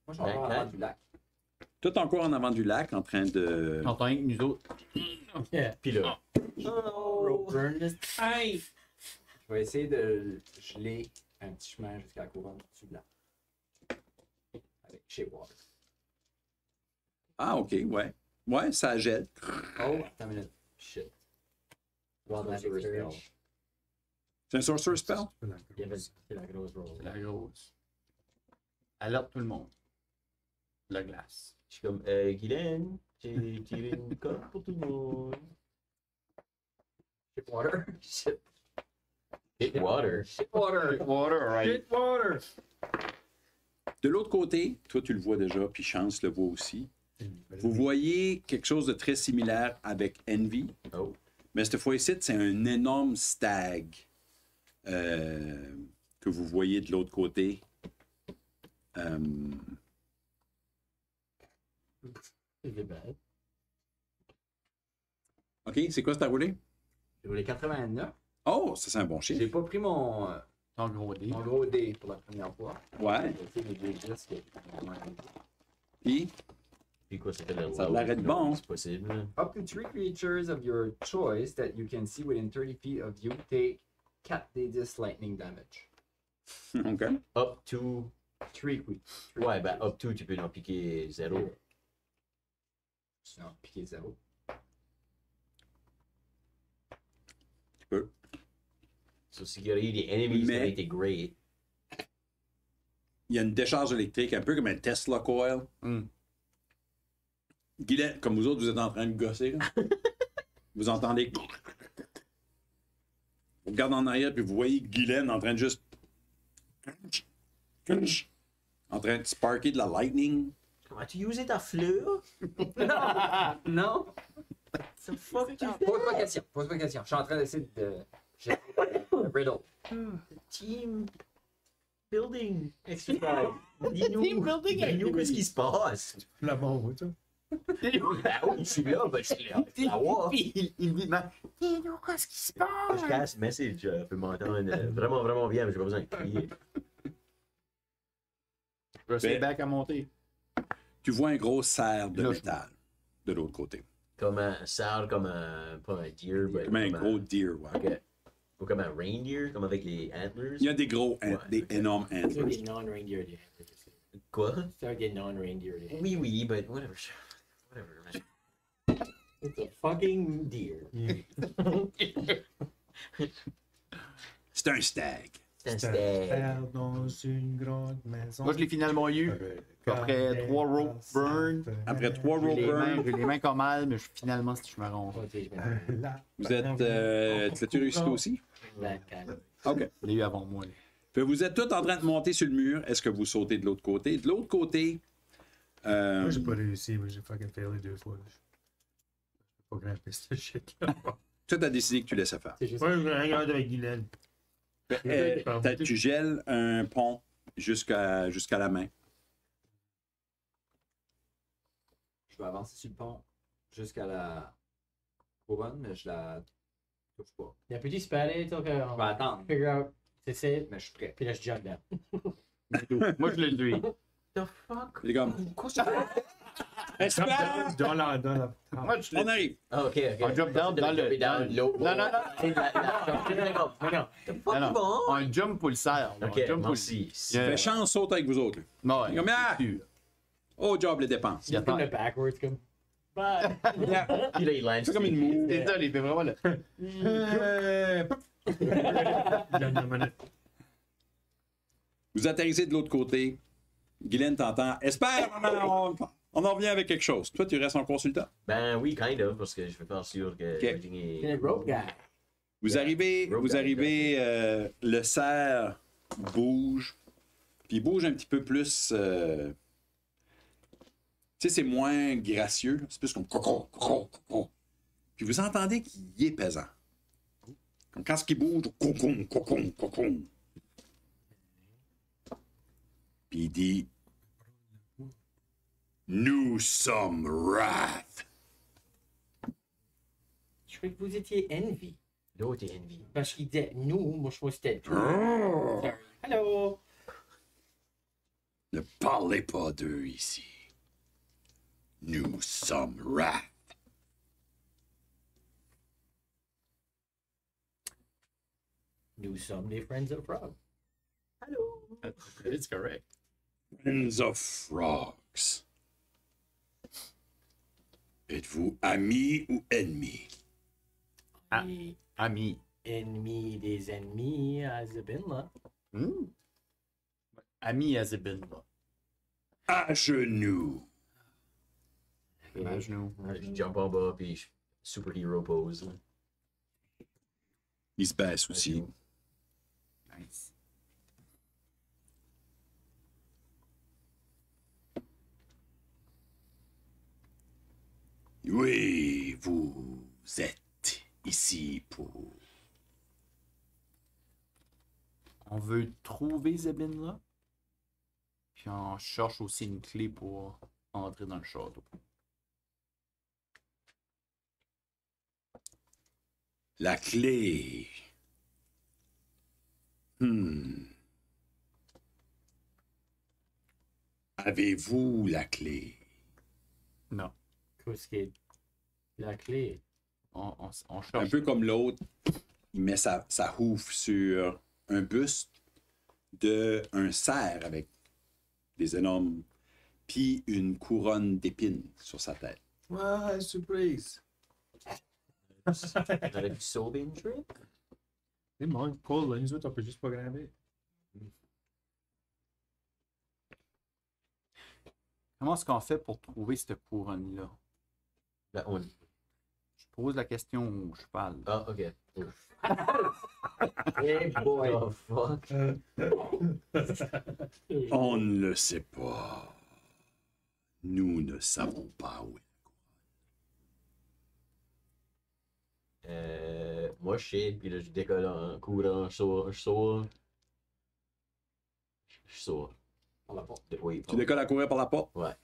Moi, je vais avoir avant du lac. Tout encore en avant du lac, en train de. On entend que nous autres. Puis là. rope burn this time. Je vais essayer de geler un petit chemin jusqu'à la couronne du blanc. Avec Shape Water. Ah, OK, ouais. Ouais, ça gèle. Oh, attends une minute. Shit. Wild Magic Spell. C'est un sorcerer spell? Il y avait c'est la grosse roll. La grosse. Alerte tout le monde. La glace. Je suis comme, Guylaine, j'ai tiré une corde pour tout le monde. Shape Water. Shit. Hit water. Shape Water. Water, right. Water. De l'autre côté, toi, tu le vois déjà, puis Chance le voit aussi. Vous voyez quelque chose de très similaire avec Envy, Oh. mais cette fois-ci, c'est un énorme stag que vous voyez de l'autre côté. C'est bad. OK, c'est quoi, c'est à rouler? J'ai roulé 89. Oh, ça, c'est un bon J'ai chiffre. pas pris mon Ton gros dé. gros dé pour la première fois. Ouais. J'ai fait les deux disques. Puis, Puis quoi, ça fait le Ça l'arrête bon. C'est possible. Up to 3 creatures of your choice that you can see within 30 feet of you take 4d10 lightning damage. OK. Up to. 3, oui. Ouais, ben, up to, tu peux en piquer 0. Non, piqué 0. Tu peux. So, s'il y aurait eu des enemies, ça Mais- aurait été great. Il y a une décharge électrique, un peu comme un Tesla coil. Mm. Guylaine, comme vous autres, vous êtes en train de gosser. Là. Vous entendez. Vous regardez en arrière, puis vous voyez Guylaine en train de juste. En train de sparker de la lightning. Comment tu usé ta fleur? Non! Ça fuck you. Pose-moi question. Pose-moi question. Je suis en train d'essayer de. J'ai le riddle. Team building exercise. Dis-nous, dis-nous qu'est-ce qui se passe. La bombe, toi. Ah oui, je suis là, ben je suis là. Ah ouais. Il dit, mais qu'est-ce qui se passe? Je casse message, je peux m'entendre vraiment, vraiment bien, mais j'ai pas besoin de crier. C'est back à monter. Tu vois un gros cerf de Là, métal de l'autre côté. Comme un sale, comme un. Pas un deer, mais. Comme un gros deer, ouais. Ok. Ou comme un reindeer, comme avec les antlers. Il y a des gros, Ouais, des ok. énormes C'est un antlers. des non-reindeer. Quoi? C'est un des non-reindeer. Oui, oui, but whatever. Whatever, man. It's a fucking deer. C'est un stag. C'est un C'est un stag. père dans une grande maison. Moi, je l'ai finalement eu. Après 3 rope burn. Après 3 rope J'ai burn, les mains comme mal, mais finalement, si je me rends. Ouais, tu sais, je me vous êtes. Tu l'as-tu réussi toi aussi? la canne. OK. Je l'ai eu avant moi. Là. Fait que vous êtes tous en train de monter sur le mur. Est-ce que vous sautez de l'autre côté? De l'autre côté, Moi, j'ai pas réussi, mais j'ai fucking failé 2 fois. Je peux pas grimper cette shit-là. toi, t'as décidé que tu laissais faire. C'est juste. Ouais, je regarde avec Guylaine. Tu gèles un pont jusqu'à la main. Je vais avancer sur le pont jusqu'à la couronne, mais je la touche pas. Il y a un petit spalé, toi, Je vais attendre, figure out. C'est ça. mais je suis prêt. Puis là, je jump down. Moi, je l'ai eu. The fuck? Les gars, espère! Dans la. Moi, je On arrive. Ah, ok, ok. On jump down dans le- l'eau. Non, non, non. Non, non. Non, non. On jump pour le serre. Ok, On jump pour le merci. Fait chance, saute avec vous autres. là. Non, Comme, ah! sûr. Au job, les dépenses. Il C'est comme attend. le backwards, comme. Bye. Puis là, il lance. C'est comme une move. C'est ça, il fait vraiment le. Dernière minute. Vous atterrissez de l'autre côté. Guylaine t'entend. Espère, on en revient avec quelque chose. Toi, tu restes en consultant. Ben oui, kind of, parce que je veux faire sûr que Ok. everything C'est est. le rope guy. Vous arrivez, le cerf bouge, puis il bouge un petit peu plus. Tu sais, c'est moins gracieux, c'est plus comme cocon, cocon, cocon. Puis vous entendez qu'il est pesant. Comme quand ce qui bouge, cocon, cocon, cocon. Puis il dit nous sommes Wrath. Je croyais que vous étiez Envy. L'autre est envie. Parce qu'il disait nous, moi je crois que c'était tout. Oh, Sorry. Hello. ne parlez pas d'eux ici. Nous sommes Wrath. Nous sommes les Friends of Frog. C'est correct. Friends of Frogs. Êtes-vous amis ou ennemis? Ah. Et Ami. ennemis des ennemis à Zabinla. Hmm. Ami Azibin, là. À genoux. Imagine-nous. Je jump en bas, puis je superhero pose. Là. Il se baisse aussi. Nice. Oui, vous êtes ici pour... On veut trouver Zebin là. Puis on cherche aussi une clé pour entrer dans le château. La clé. Avez-vous la clé? Non. Qu'est-ce qui est la clé? On Un cherche. peu comme l'autre, il met sa houffe sur un buste d'un cerf avec des énormes... puis une couronne d'épines sur sa tête. Ouais, surprise. J'aurais pu sauver une trick. C'est bon, cool, là, nous autres, on peut juste pas grimper. Comment est-ce qu'on fait pour trouver cette couronne-là? Ben, on... Je pose la question au cheval. Ah, ok. Hey boy. Oh, fuck. On ne le sait pas. Nous ne savons pas où Moi, je sais, puis là, je décolle en courant, je sors. Par la porte. Oui, tu décolles à courir par la porte. Ouais.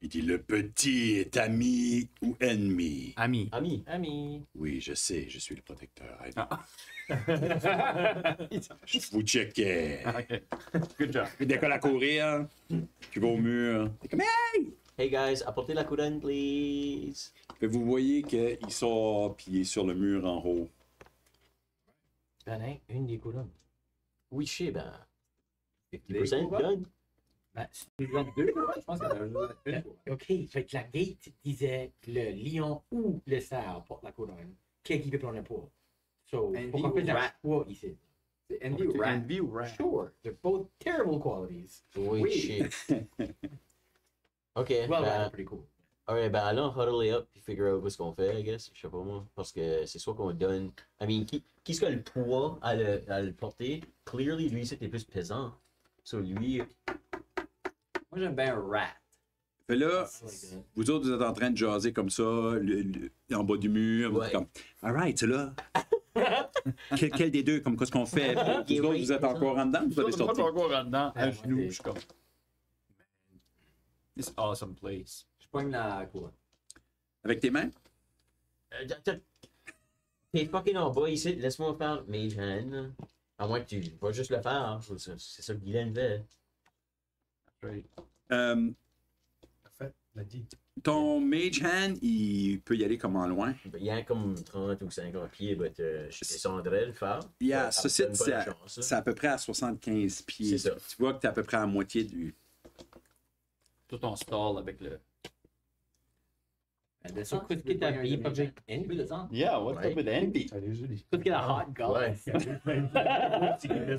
Il dit, le petit est ami ou ennemi? Ami. Ami. Ami. Oui, je sais, je suis le protecteur. Ah. Je vous checkais. Ok. Good job. Il décolle à courir. Tu vas au mur. T'es comme, Hey guys, apportez la couronne, please. Fait, vous voyez qu'il sort, puis il est sur le mur en haut. Ben, hein, une des couronnes. Oui, je sais, ben. Les 50% couronnes? done. Ben, Tu lui donnes 2 couronnes? Je pense qu'il y en a une. OK, fait que la gate disait le lion ou le cerf porte la couronne. Qui peut prendre le poids? So, Envy pourquoi on fait ou la rat? choix ici? C'est Envy ou Rat? Envy ou Rat? Sure, they're both terrible qualities. Oui, Oui. shit. Ok, Well, rat ben. are pretty cool. Alright, ben allons huddle it up puis figure out ce qu'on fait, I guess. Je sais pas moi. Parce que c'est soit qu'on donne. I mean, qui ce qui a le poids à le porter? Clearly, lui, c'était plus pesant. So, lui. Moi, j'aime bien Rat. Fait là, I like that. vous autres, vous êtes en train de jaser comme ça, en bas du mur. Vous Ouais. êtes comme, alright, c'est là. Quel des deux, comme qu'est-ce qu'on fait? Vous autres, vous êtes encore en dedans? Vous allez Je suis sortir. encore là-dedans, à Ouais, genoux, moi, je suis comme. This awesome place. Je pogne la couronne. Avec tes mains? T'es fucking en bas ici, laisse-moi faire Mage Hand. Là. À moins que tu vas juste le faire. Hein. C'est ça que Guylaine fait. Right. Parfait, l'a dit. Ton mage hand, il peut y aller comme en loin. Il y a comme 30 ou 50 pieds, mais je descendrais le faire. Yeah, Ça ce me donne site, pas de c'est chance, c'est à peu près à 75 pieds. C'est ça. Tu vois que tu es à peu près à moitié du. Tout en stall avec le. Elle So, descend. qu'est-ce que t'as mis, Patrick? Tu peux descendre? Yeah, what's Ouais. up with Envy? Ça les joli. Let's get a hot goal. Ouais.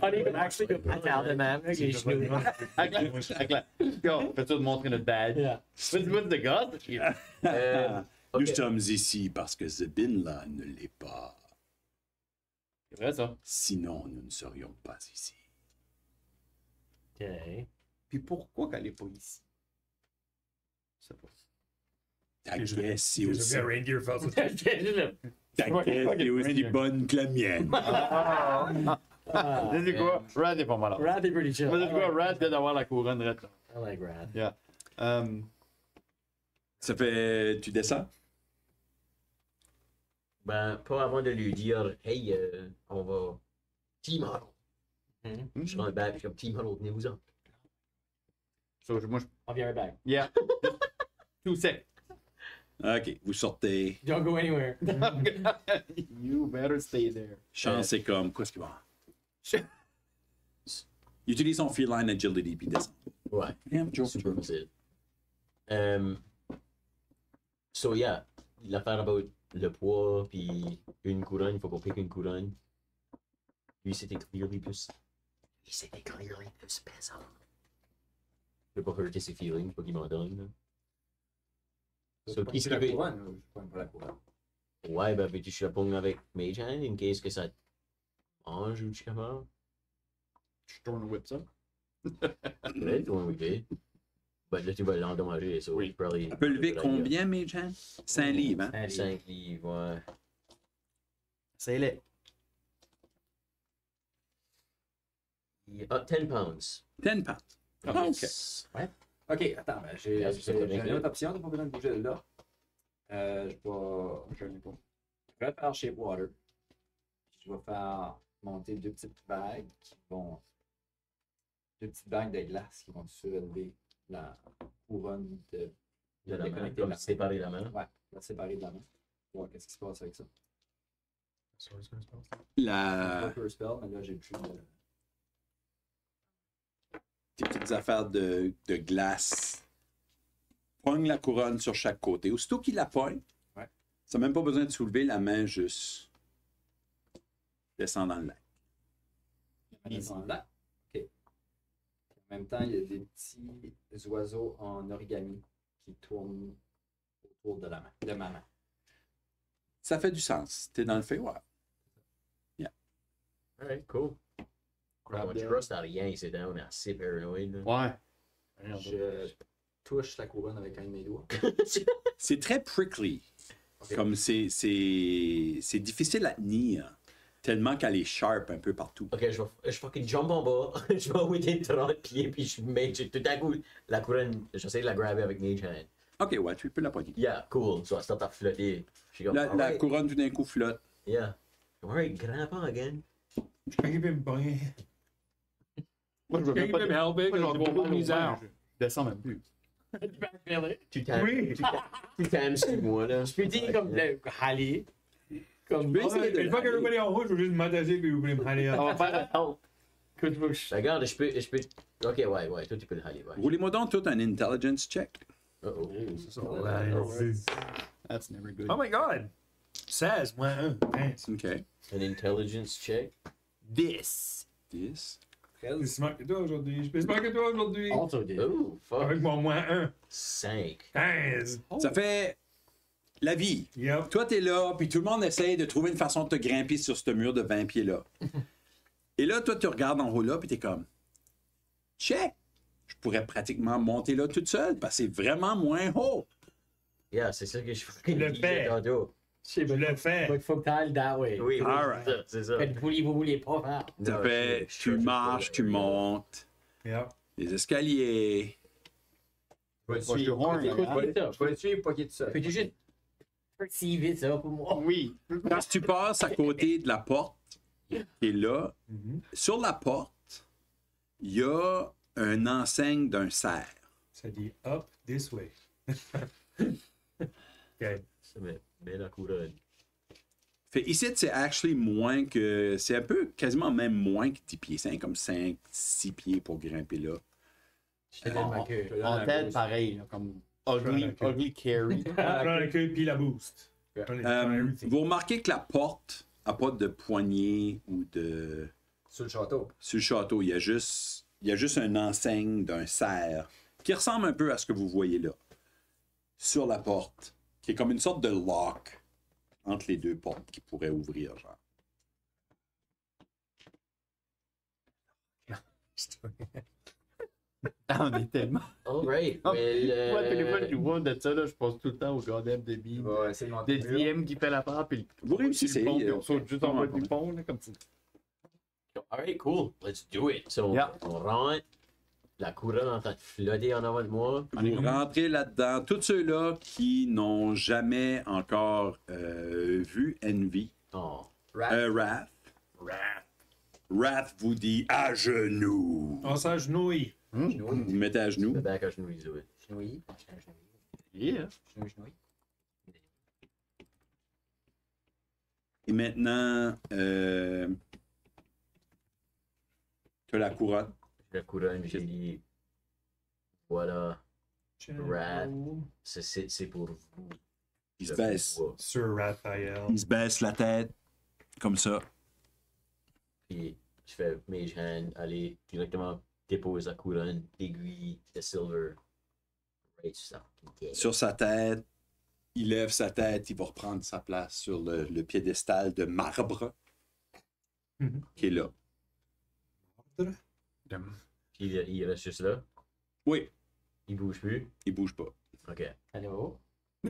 On est actually attends de même, avec les genoux. Go, fais-tu te montrer notre badge? Yeah. What's the god? Nous Ok. sommes ici parce que Zebin-là ne l'est pas. C'est vrai ça. Sinon, nous ne serions pas ici. Okay. Puis pourquoi qu'elle est pas ici? Je sais pas. Ta caisse, c'est J'ai aussi, vu un reindeer faire ça. ta caisse est aussi bonne que la mienne. C'est quoi? Rad est pas mal. Rat est pretty chill. Moi, c'est quoi? Rad vient d'avoir la couronne red. I like Rat. Yeah. Ça fait. Tu descends? Ben, pas avant de lui dire, hey, on va. Team Huddle. Je suis dans le bac, je suis comme Team Huddle, tenez-vous-en. So, moi, je... I'll be right back. Yeah. Tout sec. Ok, vous sortez. Don't go anywhere. You better stay there. Chance, c'est comme. Qu'est-ce qu'il va? Il utilise son feline agility puis il descend. Ouais. Yeah, Joe, Super Joe. facile. So, yeah, l'affaire about le poids, puis une couronne, il faut qu'on pique une couronne. Lui, c'était clearly plus. Lui, c'était clearly plus pesant. Je veux pas hurter ses feelings, pas qu'il m'en donne. Là. So, Tu qui ce pognes qui la peut. couronne ou je pogne pas la couronne? Ouais, ben, veux-tu que je la pogne avec Mage Hand, in case que ça te mange ou tu capable? Je tourne whip ça. Peut-être, ouais, oui. Ben, là, tu vas l'endommager, ça. Oui. Elle peut lever combien, Mage Hand? 5 livres, hein? 5 livres, ouais. C'est-le. Ah, 10 pounds. 10 pounds. Ah, ok. Yes. Ok, attends, ben, j'ai Yeah, c'est bien une clair. autre option, t'as pas besoin de bouger de là. Je vais faire Shapewater. Je vais faire monter deux petites bagues qui vont. Deux petites bagues de glace qui vont surélever la couronne de. De la main, déconnecter comme la séparer la main. Ouais, la séparer de la main. Voir qu'est-ce qui se passe avec ça. La... Poker spell, mais là j'ai plus de. Tes petites affaires de glace. Pogne la couronne sur chaque côté. Aussitôt qu'il la pogne, Ouais. ça n'a même pas besoin de soulever la main, juste descend dans le lac. Là. Ok. En même temps, il y a des petits oiseaux en origami qui tournent autour de la main, de ma main. Ça fait du sens. T'es dans le Feywild. Alright, cool. Grab Je the- trust à rien, c'est down, assez paranoïde. là. Ouais. Je touche la couronne avec un de mes doigts. C'est très prickly. Ok. Comme c'est difficile à tenir. tellement qu'elle est sharp un peu partout. Ok, je fucking jump en bas, je vais within 30 pieds, puis je mets tout à coup la couronne, j'essaie de la grabber avec Mage Hand. Ok, ouais, tu peux la pogner. Yeah, cool. So I start à flotter. Je suis comme, La alright. couronne tout d'un coup flotte. Yeah. Alright, grimpant again. Je suis qui peut me pogner. Moi, je veux même pas me helper, Moi, je j'ai vais beaucoup de mal au misère. ventre. Je descends même plus. Tu t'aimes. Oui. Tu t'aimes sur moi, là. Je peux dire comme le aller. Comme peux essayer de Une fois que l'aller. everybody en haut, je veux juste m'attacher puis vous pouvez me aller. On va faire un help. que je veux. Regarde, je peux. Ok, ouais, toi tu peux le haler, ouais. Roulez-moi donc tout un intelligence check. Oh. That's never good. Oh my god! 16, moins 1. Ok. An intelligence check. 10. 10. Je suis smart que toi aujourd'hui. Je suis plus smart que toi aujourd'hui. Also did. Oh, fuck. Avec mon moins 1. 5. 15. Ça fait la vie. Yep. Toi, t'es là, puis tout le monde essaye de trouver une façon de te grimper sur ce mur de 20 pieds-là. Et là, toi, tu regardes en haut là, puis t'es comme, check! Je pourrais pratiquement monter là toute seule, parce que c'est vraiment moins haut. Yeah, c'est ça que je fucking Le disais fais. tantôt. Je le fais. But faut que t'ailles that way. Oui, oui, Alright. c'est ça. Faites vous voulez pas faire. Ça Non, fait, je- tu je- marches, tu montes, Yep. les escaliers. Je vais Moi, je suis suivre. horn, Écoute, hein. pas ça. Je vais le suivre, pas qu'il est tout seul. Peux-tu juste percevoir ça pour moi? Oui. Quand tu passes à côté de la porte, qui est là, sur la porte, il y a un enseigne d'un cerf. Ça dit up this way. OK. Ça met la couronne. Fait ici, c'est actually moins que. C'est un peu quasiment même moins que 10 pieds. C'est comme 5, 6 pieds pour grimper là. Je te donne ma queue. En tête, pareil, là, comme ugly carry. Prends la queue puis la boost. Prends everything. Vous remarquez que la porte n'a pas de poignée ou de. Sur le château. Sur le château, il y a juste une enseigne d'un cerf qui ressemble un peu à ce que vous voyez là. Sur la porte, qui est comme une sorte de lock entre les deux portes qui pourrait ouvrir, genre. On est tellement. Alright, Moi, well. téléphone, je vois de ça, là, je pense tout le temps au goddamn débit. Il va essayer de monter Des le mur. DM qui fait l'affaire, puis Vous réussissez, le pont, puis on euh, saute juste en bas du pont, là, comme ça. Alright, cool. Let's do it. So, Yeah. on rentre. La couronne en train de flotter en avant de moi. Vous rentrez là-dedans. Tous ceux-là qui n'ont jamais encore vu Envy, Oh. Wrath. Wrath vous dit à genoux. On s'agenouille. Vous vous mettez à genoux. Le back à genoux, do it. Chenouille. Yeah. Chenouille. Et maintenant, tu as la couronne. La couronne, j'ai dit. Voilà, Wrath. C'est pour vous. Il se baisse. Sir Raphaël. Il se baisse la tête, comme ça. Puis je fais Mage Hand, aller directement dépose la couronne, aiguille de silver. Right sur ça. Yeah. Sur sa tête, il lève sa tête, il va reprendre sa place sur le piédestal de marbre Mhm. qui est là. Puis il reste juste là. Oui, Il bouge plus. il bouge pas. Ok. Allô?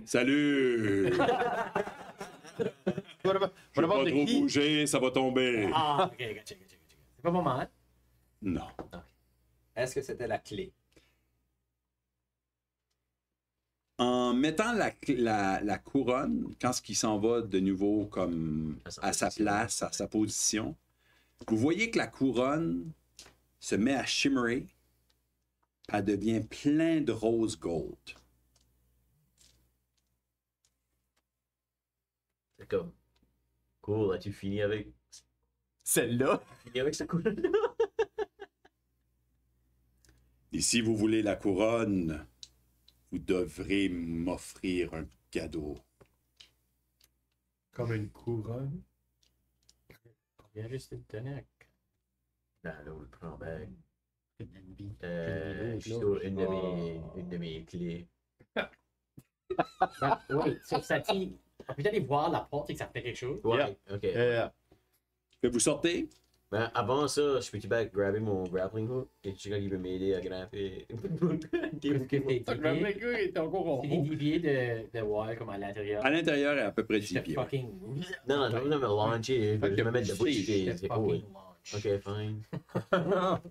Salut! What about Je vais pas the trop key? bouger, ça va tomber. Ah, ok, gotcha. C'est pas moment, hein? Non. Est-ce que c'était la clé? En mettant la couronne, quand ce qui s'en va de nouveau comme à sa place, à sa position, vous voyez que la couronne se met à shimmerer, elle devient plein de rose gold. C'est comme. Cool, as-tu fini avec. Celle-là. Fini avec cette couronne-là? Et si vous voulez la couronne, vous devrez m'offrir un cadeau. Comme une couronne. Viens juste te donner Non, là, on le prend back. Envy. Je suis sur une de mes clés. Oui, sur sa tille. On peut aller voir la porte et que ça fait quelque chose. Ouais, Yeah. ok. Vous sortez, Ben, avant ça, je peux-tu grabber mon grappling hook? Et tu sais quand il peut m'aider à grapper? Est-ce que t'es dévié de voir comme à l'intérieur? À l'intérieur, est à peu près 10 J'étais pieds. Ouais. fucking. Non, je veux me launcher. Je veux me mettre debout. J'étais C'est fucking cool. launch. Ok, fine.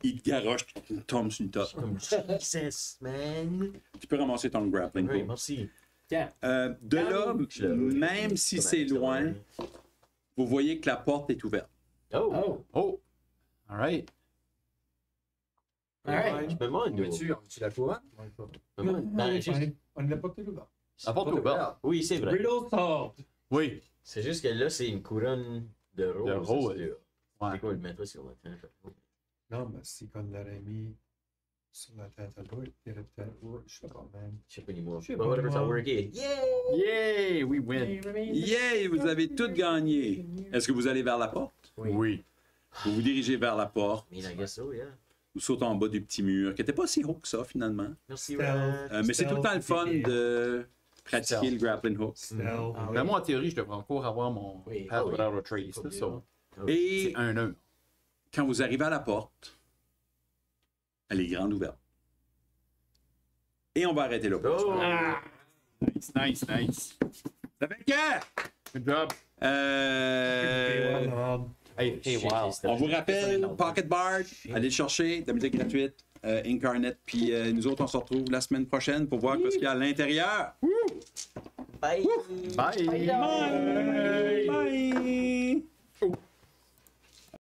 Il te garoche, tu tombes sur une top. Comme Jesus, man. Tu peux ramasser ton grappling Oui, hook. merci. Tiens, De là, Je l'avais. même si c'est loin, vous voyez que la porte est ouverte. Oh! oh, Oh! Alright. alright. Je me demande On d'où. met-tu la couronne? Je me demande- Ben, juste- On ne l'a pas toujours là. La porte est ouverte. Oui, c'est vrai. Riddle solved. Oui. C'est juste que là, c'est une couronne de rose. De rose. c'est sûr. Ouais. C'est quoi le mettre sur la tête? Non, mais si on l'aurait mis sur la tête à l'autre, il aurait peut-être. Je sais pas, man. Je sais pas ni moi. Je sais But pas, whatever, ça moi. worké. Yeah! Yay! We win. Yay, vous avez tout gagné. Est-ce que vous allez vers la porte? Oui. Vous vous dirigez vers la porte. I mean, I guess so, yeah. Vous sautez en bas du petit mur, qui n'était pas si haut que ça, finalement. Merci, Stealth. Rat. Mais c'est tout le temps le fun de pratiquer Stealth. le grappling hook. Stealth. Ah, Ben, moi, en théorie, je devrais encore avoir mon Oui. Pass Ah oui. Without a Trace. là, so, Et C'est un heure. quand vous arrivez à la porte, elle est grande ouverte. Et on va arrêter là. Oh! Nice. Ça fait que... Good job. Hey, wow. On vous rappelle, Pocket Bard, allez le chercher, de la musique gratuite, Incarnate, puis nous autres, on se retrouve la semaine prochaine pour voir ce qu'il y a à l'intérieur. Bye! Bye. Bye! Bye!